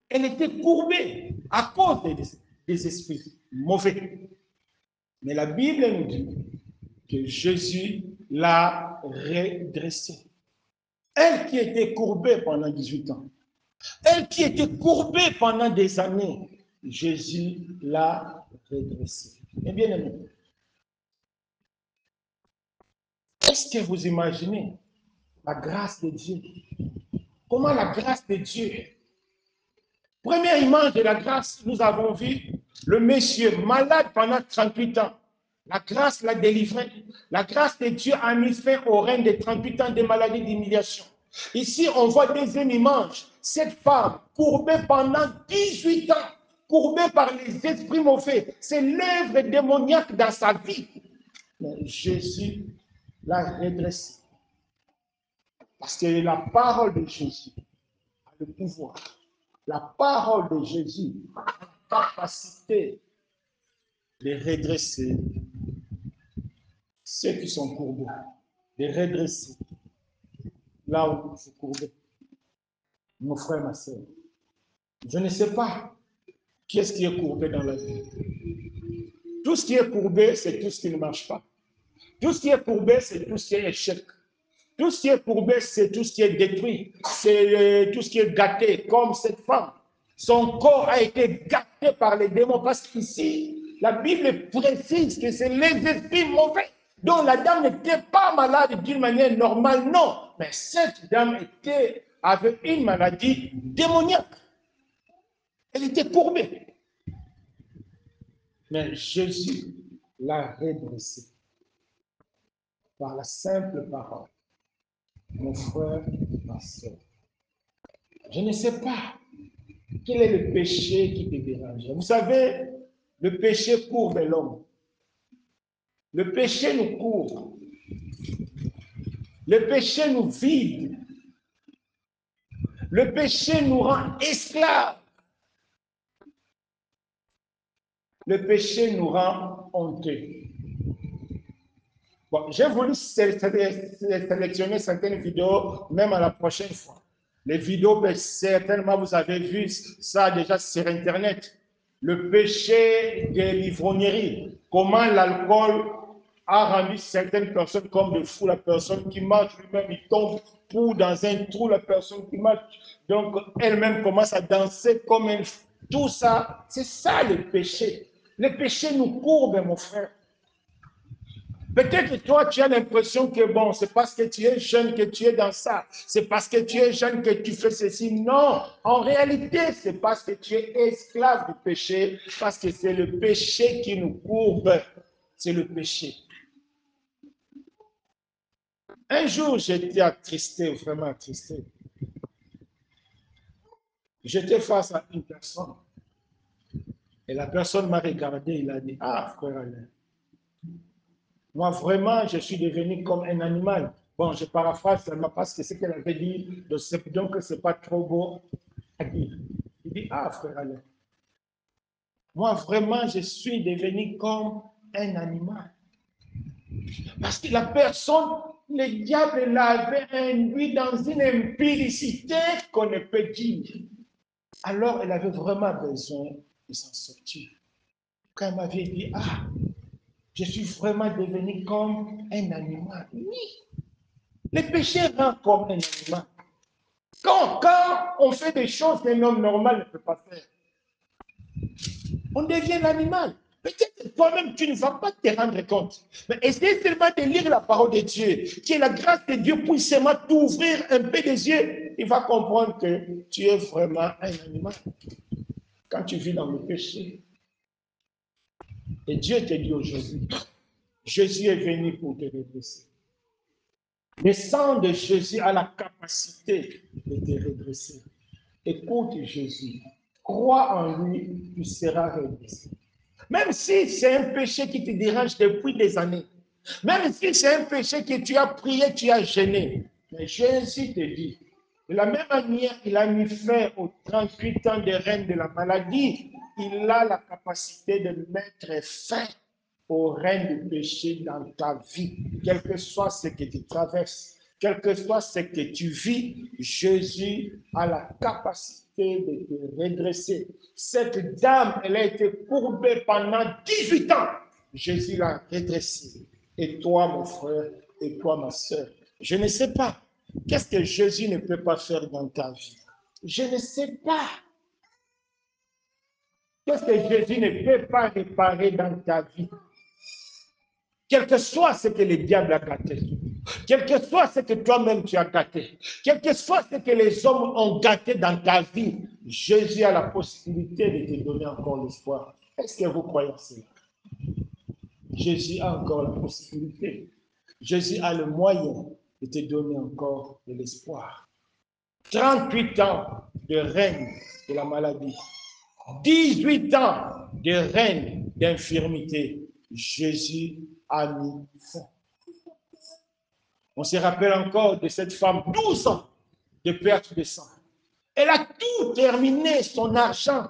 Elle était courbée à cause des esprits mauvais. Mais la Bible nous dit que Jésus l'a redressée. Elle qui était courbée pendant 18 ans, elle qui était courbée pendant des années, Jésus l'a redressée. Et bien aimé, est-ce que vous imaginez la grâce de Dieu? Comment la grâce de Dieu? Première image de la grâce, nous avons vu le monsieur malade pendant 38 ans. La grâce l'a délivré. La grâce de Dieu a mis fin au règne de 38 ans de maladie d'humiliation. Ici, on voit deuxième image. Cette femme, courbée pendant 18 ans, courbée par les esprits mauvais, c'est l'œuvre démoniaque dans sa vie. Mais Jésus l'a redressée. Parce que la parole de Jésus a le pouvoir. La parole de Jésus a la capacité de redresser ceux qui sont courbés, de redresser là où ils sont courbés. Mon frère, ma soeur, je ne sais pas qui est-ce qui est courbé dans la vie. Tout ce qui est courbé, c'est tout ce qui ne marche pas. Tout ce qui est courbé, c'est tout ce qui est échec. Tout ce qui est courbé, c'est tout ce qui est détruit. C'est tout ce qui est gâté, comme cette femme. Son corps a été gâté par les démons parce qu'ici, la Bible précise que c'est les esprits mauvais. Donc la dame n'était pas malade d'une manière normale, non. Mais cette dame avait une maladie démoniaque. Elle était courbée. Mais Jésus l'a redressée par la simple parole. Mon frère, ma soeur, je ne sais pas quel est le péché qui te dérange. Vous savez, le péché courbe l'homme. Le péché nous courbe. Le péché nous vide. Le péché nous rend esclaves. Le péché nous rend honteux. Bon, j'ai voulu sélectionner certaines vidéos, même à la prochaine fois. Les vidéos, certainement, vous avez vu ça déjà sur Internet. Le péché de l'ivrognerie. Comment l'alcool a rendu certaines personnes comme des fous. La personne qui marche lui-même, il tombe pour dans un trou. La personne qui marche, donc elle-même commence à danser comme elle. Tout ça, c'est ça le péché. Le péché nous courbe, mon frère. Peut-être que toi, tu as l'impression que bon, c'est parce que tu es jeune que tu es dans ça. C'est parce que tu es jeune que tu fais ceci. Non, en réalité, c'est parce que tu es esclave du péché, parce que c'est le péché qui nous courbe. C'est le péché. Un jour, j'étais attristé, vraiment attristé. J'étais face à une personne. Et la personne m'a regardé, il a dit, ah, frère Alain, moi, vraiment, je suis devenu comme un animal. Bon, je paraphrase seulement parce que ce qu'elle avait dit, donc ce n'est pas trop beau à dire. Il dit, ah, frère Alain, moi, vraiment, je suis devenu comme un animal. Parce que la personne, le diable l'avait induit dans une impudicité qu'on ne peut dire. Alors, elle avait vraiment besoin de s'en sortir. Quand elle m'avait dit, ah, je suis vraiment devenu comme un animal. Oui. Le péché rend comme un animal. Quand on fait des choses qu'un homme normal ne peut pas faire, on devient l'animal. Peut-être que toi-même, tu ne vas pas te rendre compte. Mais essaye seulement de lire la parole de Dieu, que la grâce de Dieu puisse seulement t'ouvrir un peu les yeux. Il va comprendre que tu es vraiment un animal. Quand tu vis dans le péché. Et Dieu te dit aujourd'hui, Jésus est venu pour te redresser. Le sang de Jésus a la capacité de te redresser. Écoute Jésus, crois en lui, tu seras redressé. Même si c'est un péché qui te dérange depuis des années, même si c'est un péché que tu as prié, tu as gêné, mais Jésus te dit, de la même manière qu'il a mis fin aux 38 ans de règne de la maladie, il a la capacité de mettre fin au règne du péché dans ta vie, quel que soit ce que tu traverses. Quel que soit ce que tu vis, Jésus a la capacité de te redresser. Cette dame, elle a été courbée pendant 18 ans. Jésus l'a redressée. Et toi, mon frère, et toi, ma soeur, je ne sais pas. Qu'est-ce que Jésus ne peut pas faire dans ta vie? Je ne sais pas. Qu'est-ce que Jésus ne peut pas réparer dans ta vie? Quel que soit ce que le diable a gâté, quel que soit ce que toi-même tu as gâté, quel que soit ce que les hommes ont gâté dans ta vie, Jésus a la possibilité de te donner encore l'espoir. Est-ce que vous croyez cela? Jésus a encore la possibilité. Jésus a le moyen de te donner encore de l'espoir. 38 ans de règne de la maladie, 18 ans de règne d'infirmité. Jésus a mis fin. On se rappelle encore de cette femme, 12 ans de perte de sang. Elle a tout terminé, son argent.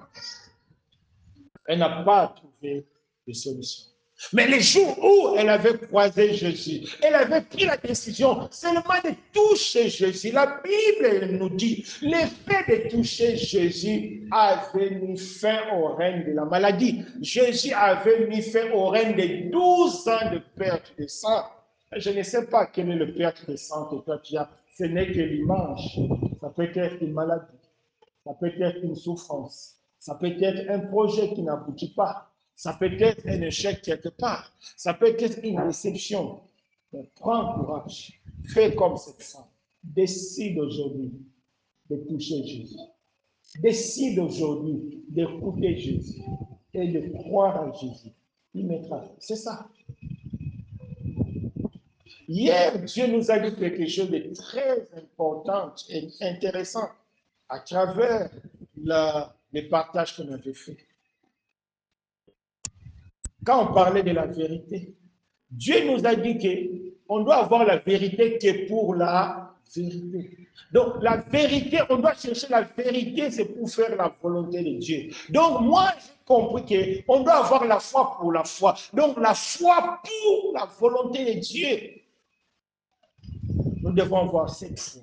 Elle n'a pas trouvé de solution. Mais les jours où elle avait croisé Jésus, elle avait pris la décision seulement de toucher Jésus. La Bible nous dit, l'effet de toucher Jésus avait mis fin au règne de la maladie. Jésus avait mis fin au règne de 12 ans de perte de sang. Je ne sais pas quel est le perte de sang que toi tu as. Ce n'est que l'image. Ça peut être une maladie. Ça peut être une souffrance. Ça peut être un projet qui n'aboutit pas. Ça peut être un échec quelque part. Ça peut être une déception. Mais prends courage. Fais comme cette femme. Décide aujourd'hui de toucher Jésus. Décide aujourd'hui d'écouter Jésus et de croire en Jésus. Il mettra. C'est ça. Hier, Dieu nous a dit quelque chose de très important et intéressant à travers les partages qu'on avait fait. Quand on parlait de la vérité, Dieu nous a dit qu'on doit avoir la vérité qui est pour la vérité. Donc, la vérité, on doit chercher la vérité, c'est pour faire la volonté de Dieu. Donc, moi, j'ai compris qu'on doit avoir la foi pour la foi. Donc, la foi pour la volonté de Dieu. Nous devons avoir cette foi,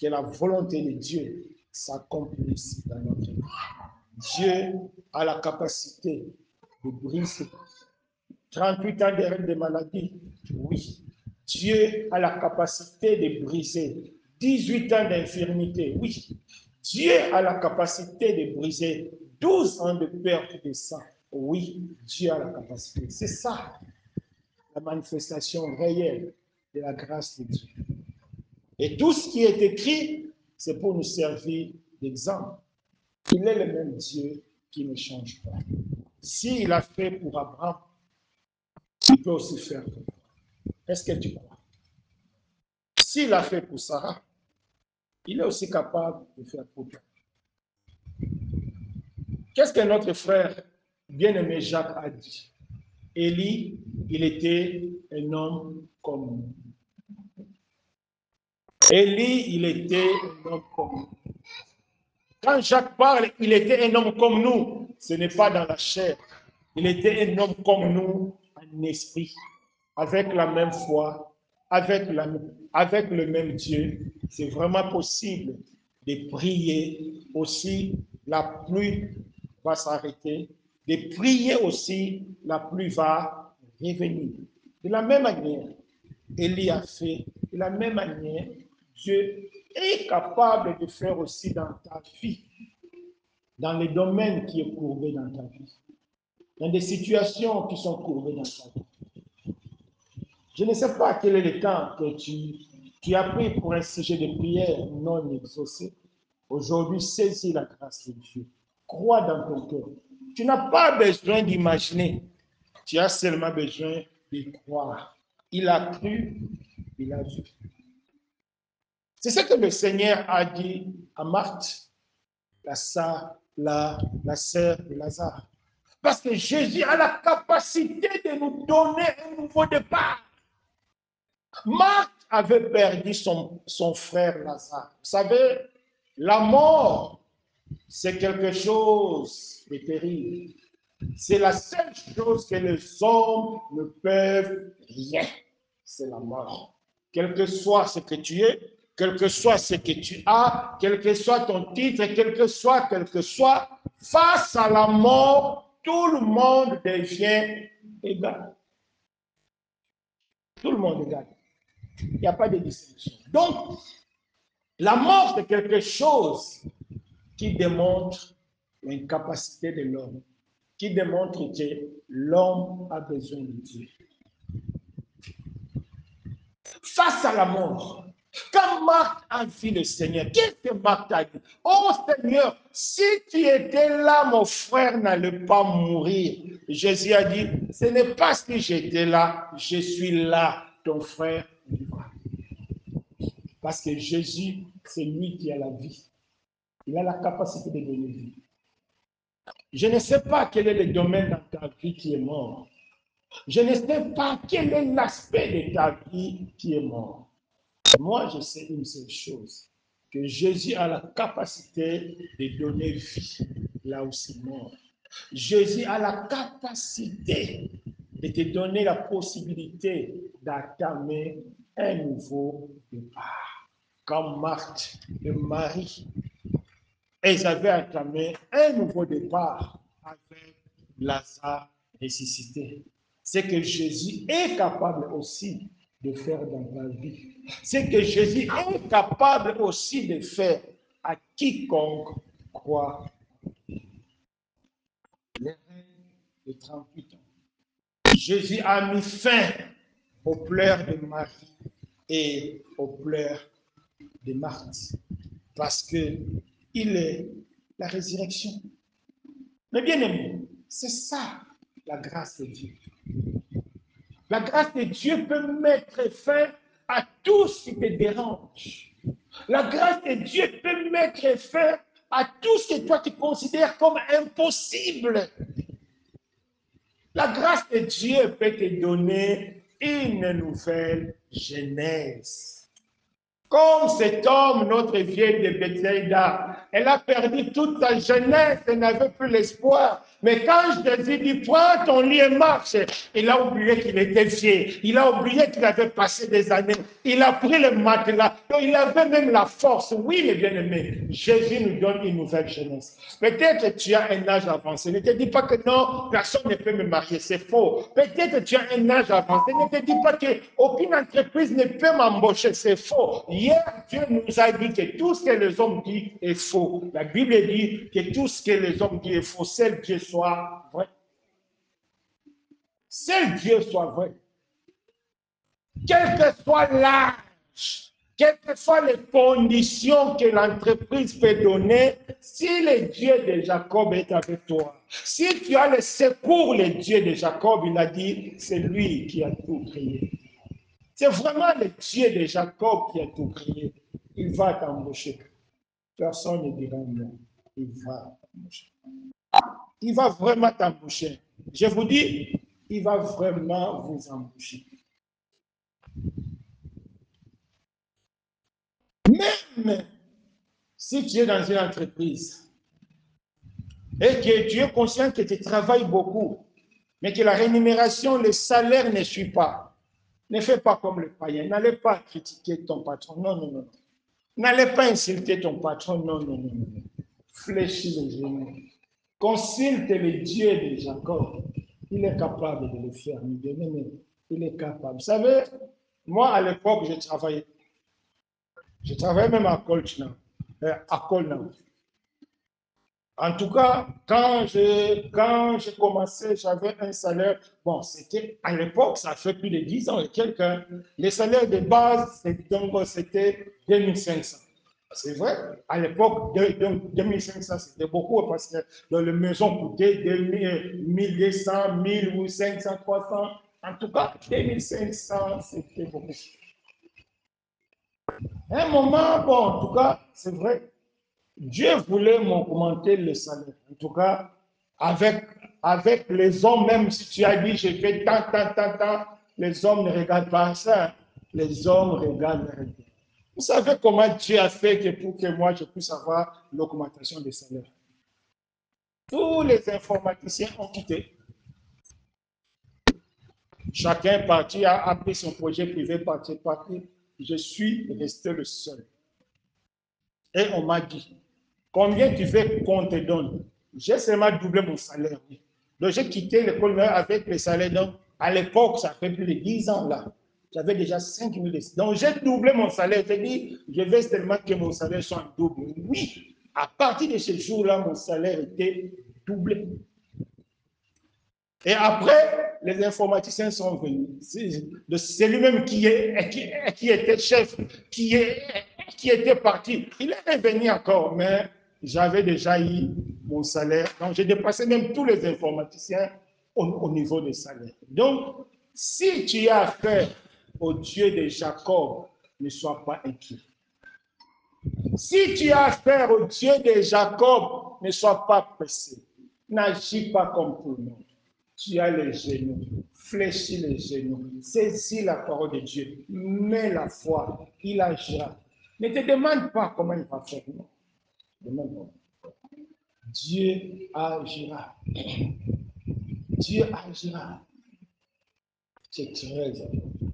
que la volonté de Dieu s'accomplisse dans notre vie. Dieu a la capacité de briser 38 ans de règne de maladie. Oui. Dieu a la capacité de briser 18 ans d'infirmité. Oui. Dieu a la capacité de briser 12 ans de perte de sang. Oui, Dieu a la capacité. C'est ça, la manifestation réelle de la grâce de Dieu. Et tout ce qui est écrit, c'est pour nous servir d'exemple. Il est le même Dieu qui ne change pas. S'il a fait pour Abraham, il peut aussi faire pour toi. Est-ce que tu crois? S'il a fait pour Sarah, il est aussi capable de faire pour toi. Qu'est-ce que notre frère bien-aimé Jacques a dit? Élie, il était un homme comme nous. Élie, il était un homme comme nous. Quand Jacques parle, il était un homme comme nous. Ce n'est pas dans la chair. Il était un homme comme nous en esprit, avec la même foi, avec le même Dieu. C'est vraiment possible de prier aussi, la pluie va s'arrêter, de prier aussi, la pluie va revenir. De la même manière, Élie a fait, de la même manière, Dieu est capable de faire aussi dans ta vie, dans les domaines qui est courbé dans ta vie, dans des situations qui sont courbées dans ta vie. Je ne sais pas quel est le temps que tu as pris pour un sujet de prière non exaucé. Aujourd'hui, saisis la grâce de Dieu. Crois dans ton cœur. Tu n'as pas besoin d'imaginer. Tu as seulement besoin de croire. Il a cru, il a vu. C'est ce que le Seigneur a dit à Marthe, la sœur de Lazare. Parce que Jésus a la capacité de nous donner un nouveau départ. Marthe avait perdu son frère Lazare. Vous savez, la mort, c'est quelque chose de terrible. C'est la seule chose que les hommes ne peuvent rien. C'est la mort. Quel que soit ce que tu es, quel que soit ce que tu as, quel que soit ton titre, quel que soit, face à la mort, tout le monde devient égal. Tout le monde est égal. Il n'y a pas de distinction. Donc, la mort, c'est quelque chose qui démontre l'incapacité de l'homme, qui démontre que l'homme a besoin de Dieu. Face à la mort, quand Marthe a vu le Seigneur, qu'est-ce que Marthe a dit? Oh Seigneur, si tu étais là, mon frère n'allait pas mourir. Jésus a dit, ce n'est pas si j'étais là, je suis là, ton frère vivra. Parce que Jésus, c'est lui qui a la vie. Il a la capacité de donner vie. Je ne sais pas quel est le domaine dans ta vie qui est mort. Je ne sais pas quel est l'aspect de ta vie qui est mort. Moi, je sais une seule chose, que Jésus a la capacité de donner vie là où c'est mort. Jésus a la capacité de te donner la possibilité d'entamer un nouveau départ. Comme Marthe et Marie, elles avaient entamé un nouveau départ avec Lazare ressuscité. C'est que Jésus est capable aussi de faire dans ta vie. C'est que Jésus est capable aussi de faire à quiconque croit. Les règnes de 38 ans. Jésus a mis fin aux pleurs de Marie et aux pleurs de Marthe. Parce qu'il est la résurrection. Mais bien aimé, c'est ça la grâce de Dieu. La grâce de Dieu peut mettre fin à tout ce qui te dérange. La grâce de Dieu peut mettre fin à tout ce que toi tu considères comme impossible. La grâce de Dieu peut te donner une nouvelle genèse. Comme cet homme, notre vieille de Bethsaïda, elle a perdu toute sa jeunesse, elle n'avait plus l'espoir. Mais quand Jésus dit, prends ton lit et marche, il a oublié qu'il était vieux, il a oublié qu'il avait passé des années, il a pris le matelas, il avait même la force. Oui, mes bien-aimés, Jésus nous donne une nouvelle jeunesse. Peut-être que tu as un âge avancé, ne te dis pas que non, personne ne peut me marier, c'est faux. Peut-être que tu as un âge avancé, ne te dis pas qu'aucune entreprise ne peut m'embaucher, c'est faux. Hier, Dieu nous a dit que tout ce que les hommes disent est faux. La Bible dit que tout ce que les hommes disent est faux. Seul Dieu soit vrai. Seul Dieu soit vrai. Quel que soit l'âge, quelles que soient les conditions que l'entreprise peut donner, si le Dieu de Jacob est avec toi, si tu as le secours, le Dieu de Jacob, il a dit, c'est lui qui a tout créé. C'est vraiment le Dieu de Jacob qui a tout créé. Il va t'embaucher. Personne ne dira non. Il va t'embaucher. Il va vraiment t'embaucher. Je vous dis, il va vraiment vous embaucher. Même si tu es dans une entreprise et que tu es conscient que tu travailles beaucoup, mais que la rémunération, le salaire ne suit pas, ne fais pas comme le païen. N'allez pas critiquer ton patron. Non, non, non. N'allez pas insulter ton patron. Non, non, non, non. Fléchis les genoux. Consulte le Dieu de Jacob. Il est capable de le faire. Il est capable. Vous savez, moi, à l'époque, je travaillais. Je travaillais même à Colchna. À Colna. En tout cas, quand j'ai commencé, j'avais un salaire. Bon, c'était à l'époque, ça fait plus de 10 ans et quelques. Les salaires de base, c'était 2500. C'est vrai, à l'époque, 2500, c'était beaucoup parce que dans les maisons coûtaient 1200, 1500, 300. En tout cas, 2500, c'était beaucoup. À un moment, bon, en tout cas, c'est vrai, Dieu voulait m'augmenter le salaire. En tout cas, avec les hommes, même si tu as dit, j'ai fait tant, les hommes ne regardent pas ça. Les hommes regardent la réalité. Vous savez comment Dieu a fait que pour que moi, je puisse avoir l'augmentation des salaires? Tous les informaticiens ont quitté. Chacun parti a pris son projet privé, parti. Je suis resté le seul. Et on m'a dit, combien tu veux qu'on te donne? J'ai seulement doublé mon salaire. Donc j'ai quitté l'école avec le salaire. Donc à l'époque, ça fait plus de 10 ans là. J'avais déjà 5 000. Donc j'ai doublé mon salaire. J'ai dit, je veux seulement que mon salaire soit double. Oui, à partir de ce jour-là, mon salaire était doublé. Et après, les informaticiens sont venus. C'est lui-même qui était chef, qui était parti. Il est revenu encore, mais j'avais déjà eu mon salaire. Donc, j'ai dépassé même tous les informaticiens au niveau des salaires. Donc, si tu as affaire au Dieu de Jacob, ne sois pas inquiet. Si tu as affaire au Dieu de Jacob, ne sois pas pressé. N'agis pas comme tout le monde. Tu as les genoux, fléchis les genoux, saisis la parole de Dieu, mets la foi, il agira. Ne te demande pas comment il va faire. Non. Demande pas. Dieu agira. Dieu agira. C'est très important.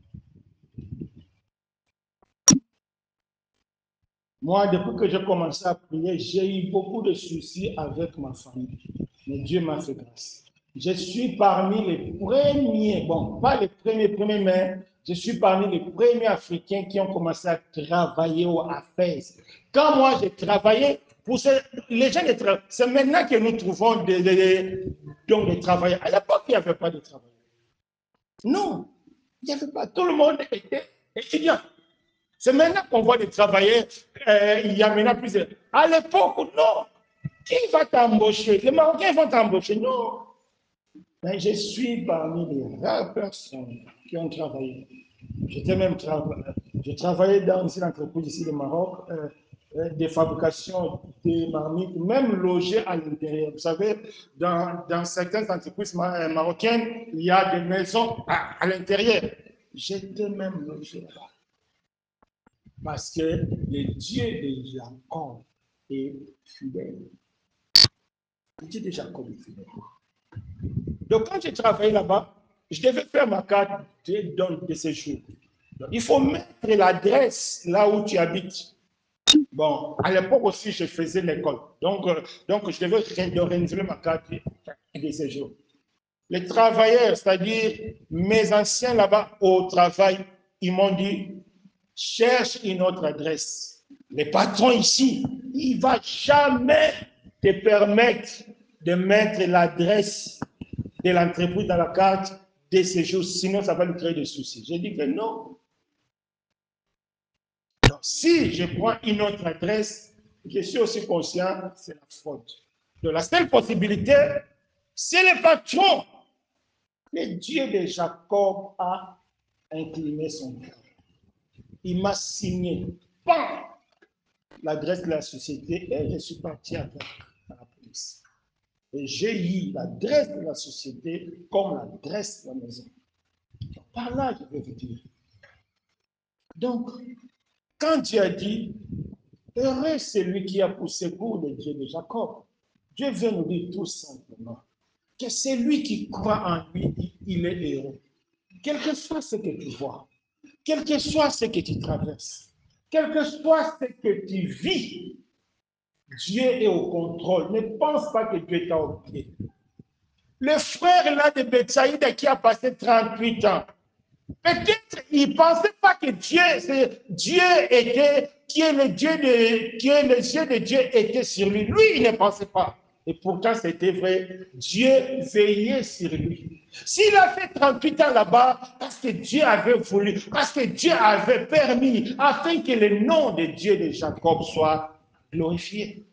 Moi, depuis que j'ai commencé à prier, j'ai eu beaucoup de soucis avec ma famille. Mais Dieu m'a fait grâce. Je suis parmi les premiers, bon, pas les premiers, mais je suis parmi les premiers Africains qui ont commencé à travailler à Fès. Quand moi j'ai travaillé, les gens, c'est maintenant que nous trouvons des travailleurs. À l'époque, il n'y avait pas de travailleurs. Non, il n'y avait pas. Tout le monde était étudiant. C'est maintenant qu'on voit des travailleurs, il y a maintenant plusieurs. À l'époque, non. Qui va t'embaucher? Les Marocains vont t'embaucher? Non. Mais je suis parmi les rares personnes qui ont travaillé. J'ai travaillé dans une entreprise ici au Maroc, de fabrication des marmites, même logées à l'intérieur. Vous savez, dans certaines entreprises marocaines, il y a des maisons à l'intérieur. J'étais même logé là-bas. Parce que le Dieu de Jacob est fidèle. Le Dieu de Jacob est fidèle. Donc, quand j'ai travaillé là-bas, je devais faire ma carte de séjour. Donc, il faut mettre l'adresse là où tu habites. Bon, à l'époque aussi, je faisais l'école. Donc, je devais renouveler ma carte de séjour. Les travailleurs, c'est-à-dire mes anciens là-bas au travail, ils m'ont dit, cherche une autre adresse. Les patrons ici, il ne va jamais te permettre de mettre l'adresse de l'entreprise dans la carte de séjour, sinon ça va lui créer des soucis. J'ai dit que non. Donc, si je prends une autre adresse, je suis aussi conscient que c'est la faute. Donc, la seule possibilité, c'est le patron. Le Dieu de Jacob a incliné son cœur. Il m'a signé pas l'adresse de la société et je suis parti avec la police. Et j'ai eu l'adresse de la société comme l'adresse de la maison. Par là, je vais vous dire. Donc, quand Dieu a dit, heureux celui qui a pour secours le Dieu de Jacob, Dieu veut nous dire tout simplement que c'est lui qui croit en lui, il est heureux. Quel que soit ce que tu vois, quel que soit ce que tu traverses, quel que soit ce que tu vis, Dieu est au contrôle. Ne pense pas que Dieu t'a oublié. Le frère là de Bethsaïda qui a passé 38 ans, peut-être il ne pensait pas que Dieu était, qui est le Dieu de Dieu était sur lui. Lui, il ne pensait pas. Et pourtant, c'était vrai. Dieu veillait sur lui. S'il a fait 38 ans là-bas, parce que Dieu avait voulu, parce que Dieu avait permis, afin que le nom de Dieu de Jacob soit glorifié.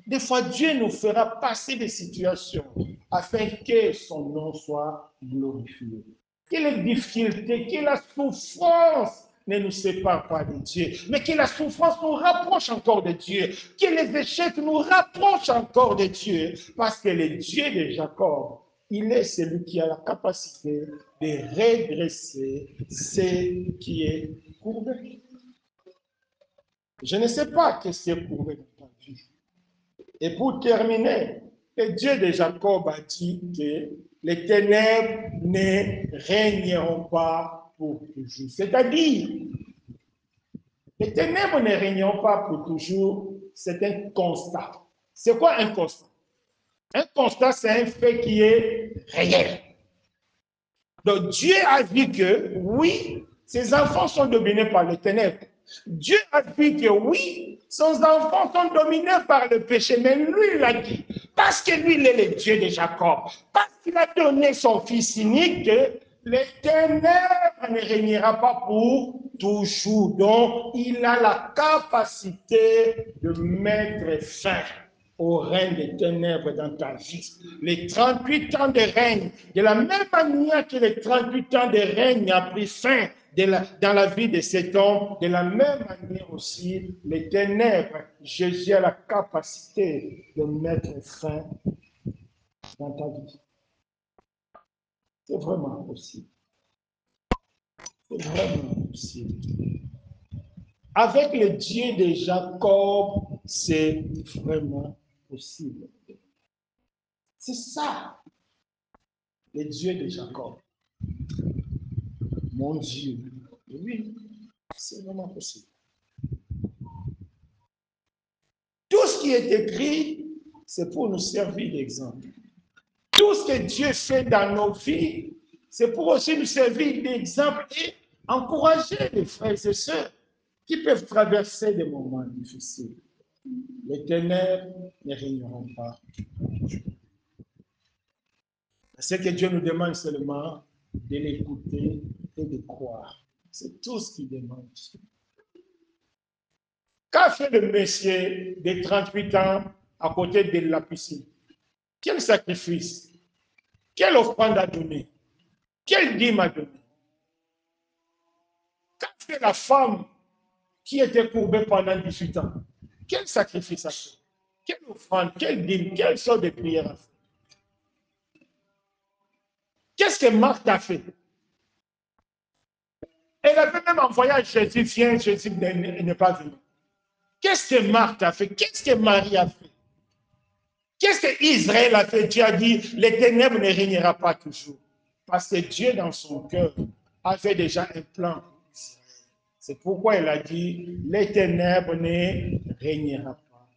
Des fois, Dieu nous fera passer des situations afin que son nom soit glorifié. Que les difficultés, que la souffrance ne nous sépare pas de Dieu, mais que la souffrance nous rapproche encore de Dieu, que les échecs nous rapprochent encore de Dieu, parce que le Dieu de Jacob, il est celui qui a la capacité de redresser ce qui est courbé. Je ne sais pas ce qui est courbé dans ta vie. Et pour terminer, le Dieu de Jacob a dit que les ténèbres ne régneront pas pour toujours. C'est-à-dire, les ténèbres ne régneront pas pour toujours, c'est un constat. C'est quoi un constat? Un constat, c'est un fait qui est réel. Donc Dieu a dit que oui, ses enfants sont dominés par les ténèbres. Dieu a dit que oui, ses enfants sont dominés par le péché, mais lui, il a dit, parce que lui, il est le Dieu de Jacob, parce qu'il a donné son fils unique, les ténèbres ne régnera pas pour toujours. Donc, il a la capacité de mettre fin au règne des ténèbres dans ta vie. Les 38 ans de règne, de la même manière que les 38 ans de règne a pris fin dans la vie de cet homme, de la même manière aussi, les ténèbres, Jésus a la capacité de mettre fin dans ta vie. C'est vraiment possible. C'est vraiment possible. Avec le Dieu de Jacob, c'est vraiment possible. C'est ça, le Dieu de Jacob. Mon Dieu. Oui, c'est vraiment possible. Tout ce qui est écrit, c'est pour nous servir d'exemple. Tout ce que Dieu fait dans nos vies, c'est pour aussi nous servir d'exemple et encourager les frères et sœurs qui peuvent traverser des moments difficiles. Les ténèbres ne régneront pas. Ce que Dieu nous demande seulement de l'écouter et de croire. C'est tout ce qu'il demande. Qu'a fait le monsieur de 38 ans à côté de la piscine? Quel sacrifice? Quelle offrande a donné? Quelle dîme a donné? Qu'a fait la femme qui était courbée pendant 18 ans? Quel sacrifice a fait? Quelle offrande? Quelle dîme? Quelle sorte de prière a fait? Qu'est-ce que Marthe a fait? Elle avait même envoyé à Jésus, viens, Jésus n'est pas venu. Qu'est-ce que Marthe a fait? Qu'est-ce que Marie a fait? Qu'est-ce que Israël a fait? Dieu a dit, les ténèbres ne régnera pas toujours. Parce que Dieu, dans son cœur, avait déjà un plan. C'est pourquoi il a dit, les ténèbres ne régnera pas.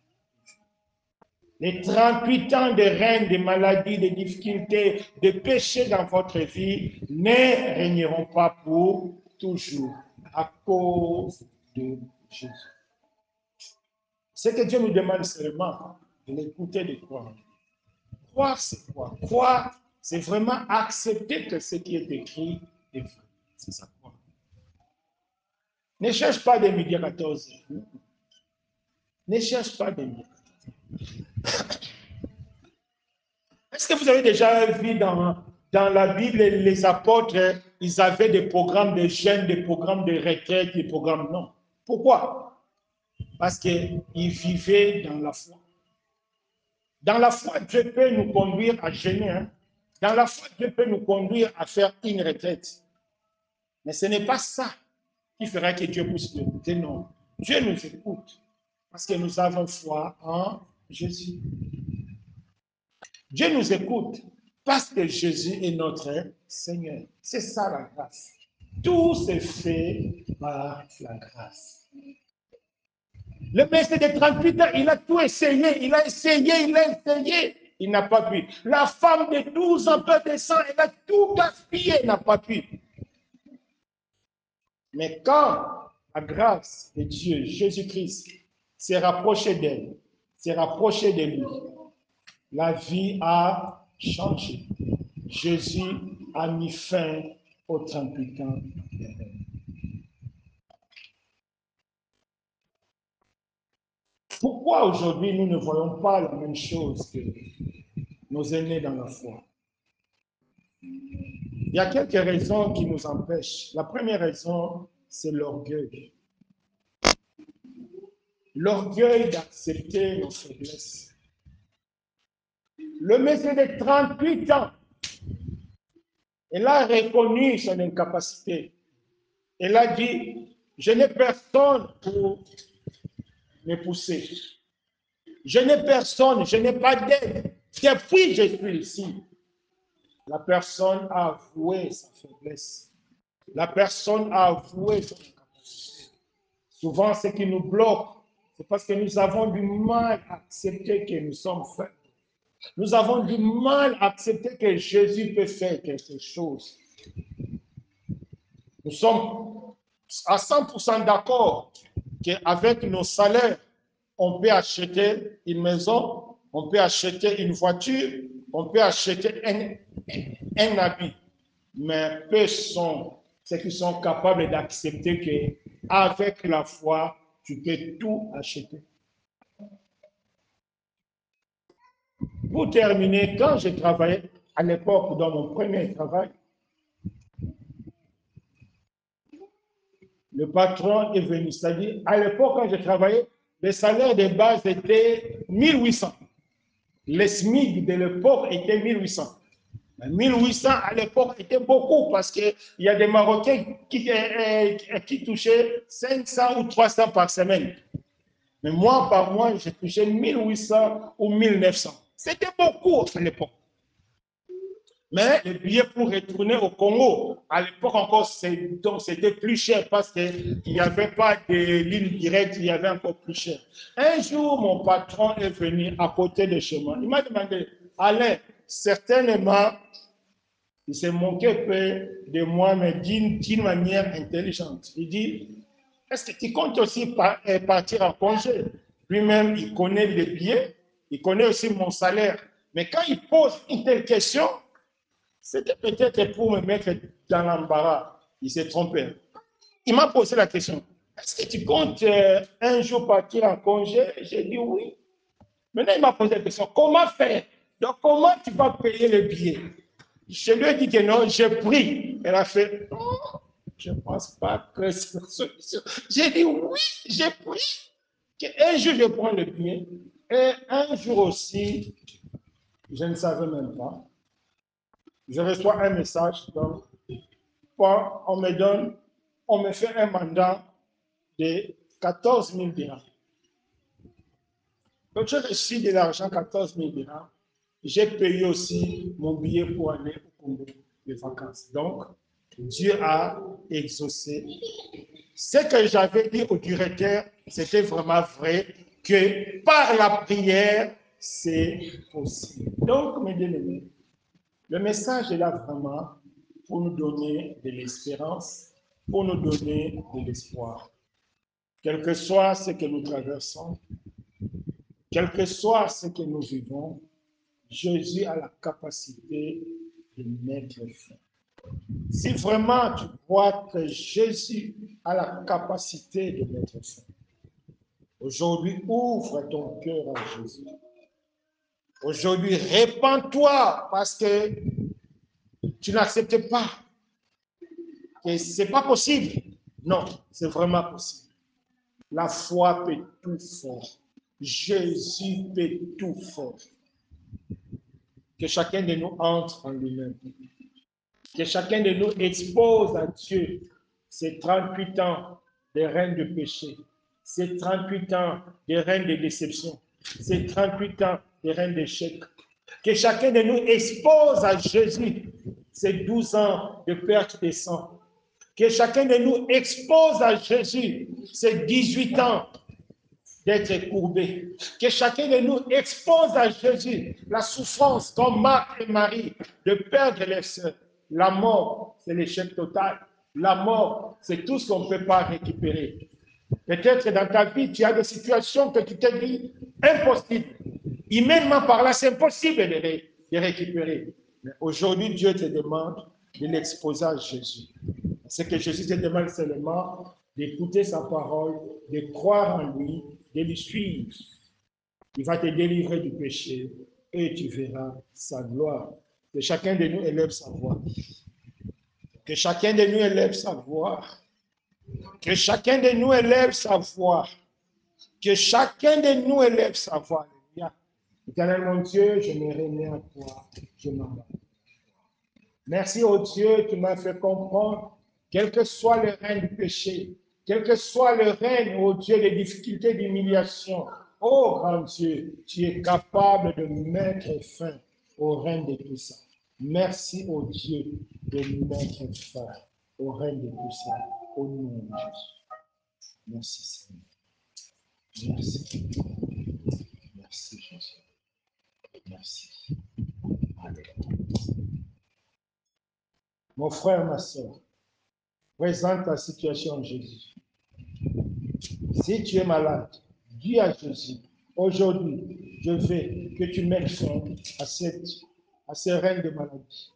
Les 38 ans de règne, de maladies, de difficultés, de péchés dans votre vie ne régneront pas pour toujours à cause de Jésus. Ce que Dieu nous demande seulement, de l'écouter, de croire. Croire, c'est quoi? Croire, c'est vraiment accepter que ce qui est écrit est vrai. C'est ça, croire. Ne cherche pas des midi à 14 heures. Ne cherche pas des midi à 14 heures. Est-ce que vous avez déjà vu dans la Bible, les apôtres, ils avaient des programmes de jeûne, des programmes de retraite, des programmes non. Pourquoi? Parce qu'ils vivaient dans la foi. Dans la foi, Dieu peut nous conduire à jeûner. Hein? Dans la foi, Dieu peut nous conduire à faire une retraite. Mais ce n'est pas ça qui fera que Dieu puisse nous écouter. Non. Dieu nous écoute parce que nous avons foi en Jésus. Dieu nous écoute parce que Jésus est notre Seigneur. C'est ça la grâce. Tout se fait par la grâce. Le monsieur de 38 ans, il a tout essayé, il a essayé. Il n'a pas pu. La femme de 12 ans, peu de sang, elle a tout gaspillé, elle n'a pas pu. Mais quand la grâce de Dieu, Jésus-Christ, s'est rapprochée d'elle, s'est rapprochée de lui, la vie a changé. Jésus a mis fin aux 38 ans de règne. Pourquoi aujourd'hui nous ne voyons pas la même chose que nos aînés dans la foi? Il y a quelques raisons qui nous empêchent. La première raison, c'est l'orgueil. L'orgueil d'accepter nos faiblesses. Le monsieur de 38 ans, il a reconnu son incapacité. Il a dit, je n'ai personne pour me pousser. Je n'ai personne, je n'ai pas d'aide. Depuis je suis ici. La personne a avoué sa faiblesse. La personne a avoué son incapacité. Souvent, ce qui nous bloque, c'est parce que nous avons du mal à accepter que nous sommes faibles. Nous avons du mal à accepter que Jésus peut faire quelque chose. Nous sommes à 100% d'accord qu'avec nos salaires, on peut acheter une maison, on peut acheter une voiture, on peut acheter un habit. Mais peu sont ceux qui sont capables d'accepter qu'avec la foi, tu peux tout acheter. Pour terminer, quand je travaillais à l'époque dans mon premier travail, le patron est venu. C'est-à-dire, à l'époque, quand je travaillais, le salaire de base était 1800. Le SMIC de l'époque était 1800. 1800 à l'époque était beaucoup parce qu'il y a des Marocains qui touchaient 500 ou 300 par semaine. Mais moi, par mois, je touchais 1800 ou 1900. C'était beaucoup à l'époque. Mais le billet pour retourner au Congo, à l'époque encore, c'était plus cher parce qu'il n'y avait pas de ligne directe, il y avait encore plus cher. Un jour, mon patron est venu à côté de chez moi. Il m'a demandé, Alain, certainement, il s'est moqué un peu de moi, mais d'une manière intelligente. Il dit, est-ce que tu comptes aussi partir en congé? Lui-même, il connaît les billets, il connaît aussi mon salaire. Mais quand il pose une telle question, c'était peut-être pour me mettre dans l'embarras. Il s'est trompé. Il m'a posé la question. Est-ce que tu comptes un jour partir en congé? J'ai dit oui. Maintenant, il m'a posé la question. Comment faire? Donc, comment tu vas payer le billet? Je lui ai dit que non, j'ai pris. Elle a fait, oh, je ne pense pas que c'est la solution. J'ai dit oui, j'ai pris. Un jour, je prends le billet. Et un jour aussi, je ne savais même pas. Je reçois un message, donc, on me donne on me fait un mandat de 14 000 dirhams. Donc, j'ai reçu de l'argent, 14 000 dirhams. J'ai payé aussi mon billet pour aller au Congo de vacances. Donc, Dieu a exaucé. Ce que j'avais dit au directeur, c'était vraiment vrai, que par la prière, c'est possible. Donc, mes bien-aimés, le message est là vraiment pour nous donner de l'espérance, pour nous donner de l'espoir. Quel que soit ce que nous traversons, quel que soit ce que nous vivons, Jésus a la capacité de mettre fin. Si vraiment tu crois que Jésus a la capacité de mettre fin, aujourd'hui, ouvre ton cœur à Jésus. Aujourd'hui, répands-toi parce que tu n'acceptes pas que ce n'est pas possible. Non, c'est vraiment possible. La foi peut tout faire. Jésus peut tout faire. Que chacun de nous entre en lui-même. Que chacun de nous expose à Dieu ces 38 ans de règne de péché, ces 38 ans de règne de déception, ces 38 ans de règne d'échec. Que chacun de nous expose à Jésus ces 12 ans de perte de sang. Que chacun de nous expose à Jésus ces 18 ans d'être courbé. Que chacun de nous expose à Jésus la souffrance comme Marc et Marie de perdre les sœurs. La mort, c'est l'échec total. La mort, c'est tout ce qu'on ne peut pas récupérer. Peut-être dans ta vie, tu as des situations que tu t'es dit impossible. Humainement par là, c'est impossible de récupérer. Mais aujourd'hui, Dieu te demande de l'exposer à Jésus. Ce que Jésus te demande seulement d'écouter sa parole, de croire en lui, de lui suivre. Il va te délivrer du péché et tu verras sa gloire. Que chacun de nous élève sa voix. Que chacun de nous élève sa voix. Que chacun de nous élève sa voix. Que chacun de nous élève sa voix. Éternel mon Dieu, je me remets à toi. Je m'en. Merci au Dieu qui m'a fait comprendre, quel que soit le règne du péché, quel que soit le règne, ô Dieu, des difficultés d'humiliation, ô grand Dieu, tu es capable de mettre fin au règne de tout ça. Merci au Dieu de mettre fin au règne de tout ça, au nom de Jésus. Merci Seigneur. Merci. Merci Jésus. Merci. Alléluia. Mon frère, ma soeur, présente ta situation à Jésus. Si tu es malade, dis à Jésus, aujourd'hui, je veux que tu mettes fin à ce règne de maladie.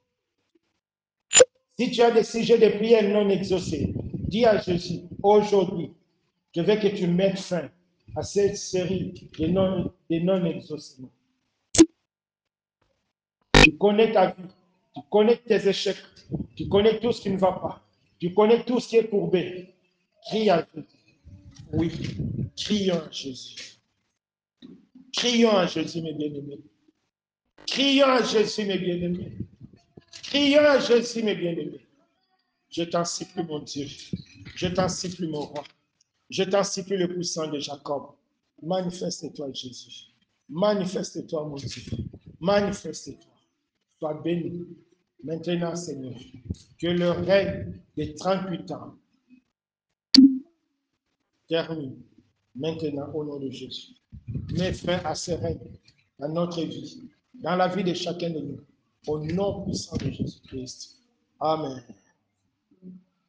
Si tu as des sujets de prière non exaucés, dis à Jésus, aujourd'hui, je veux que tu mettes fin à cette série de non exaucés. Tu connais ta vie, tu connais tes échecs, tu connais tout ce qui ne va pas, tu connais tout ce qui est courbé. Crie à Jésus. Oui, crions à Jésus. Crions à Jésus, mes bien-aimés. Crions à Jésus, mes bien-aimés. Crions à Jésus, mes bien-aimés. Je t'en supplie, mon Dieu. Je t'en supplie, mon roi. Je t'en supplie, le puissant de Jacob. Manifeste-toi, Jésus. Manifeste-toi, mon Dieu. Manifeste-toi. Sois béni. Maintenant, Seigneur, que le règne des 38 ans termine. Maintenant, au nom de Jésus. Mets fin à ce règne dans notre vie, dans la vie de chacun de nous. Au nom puissant de Jésus-Christ. Amen.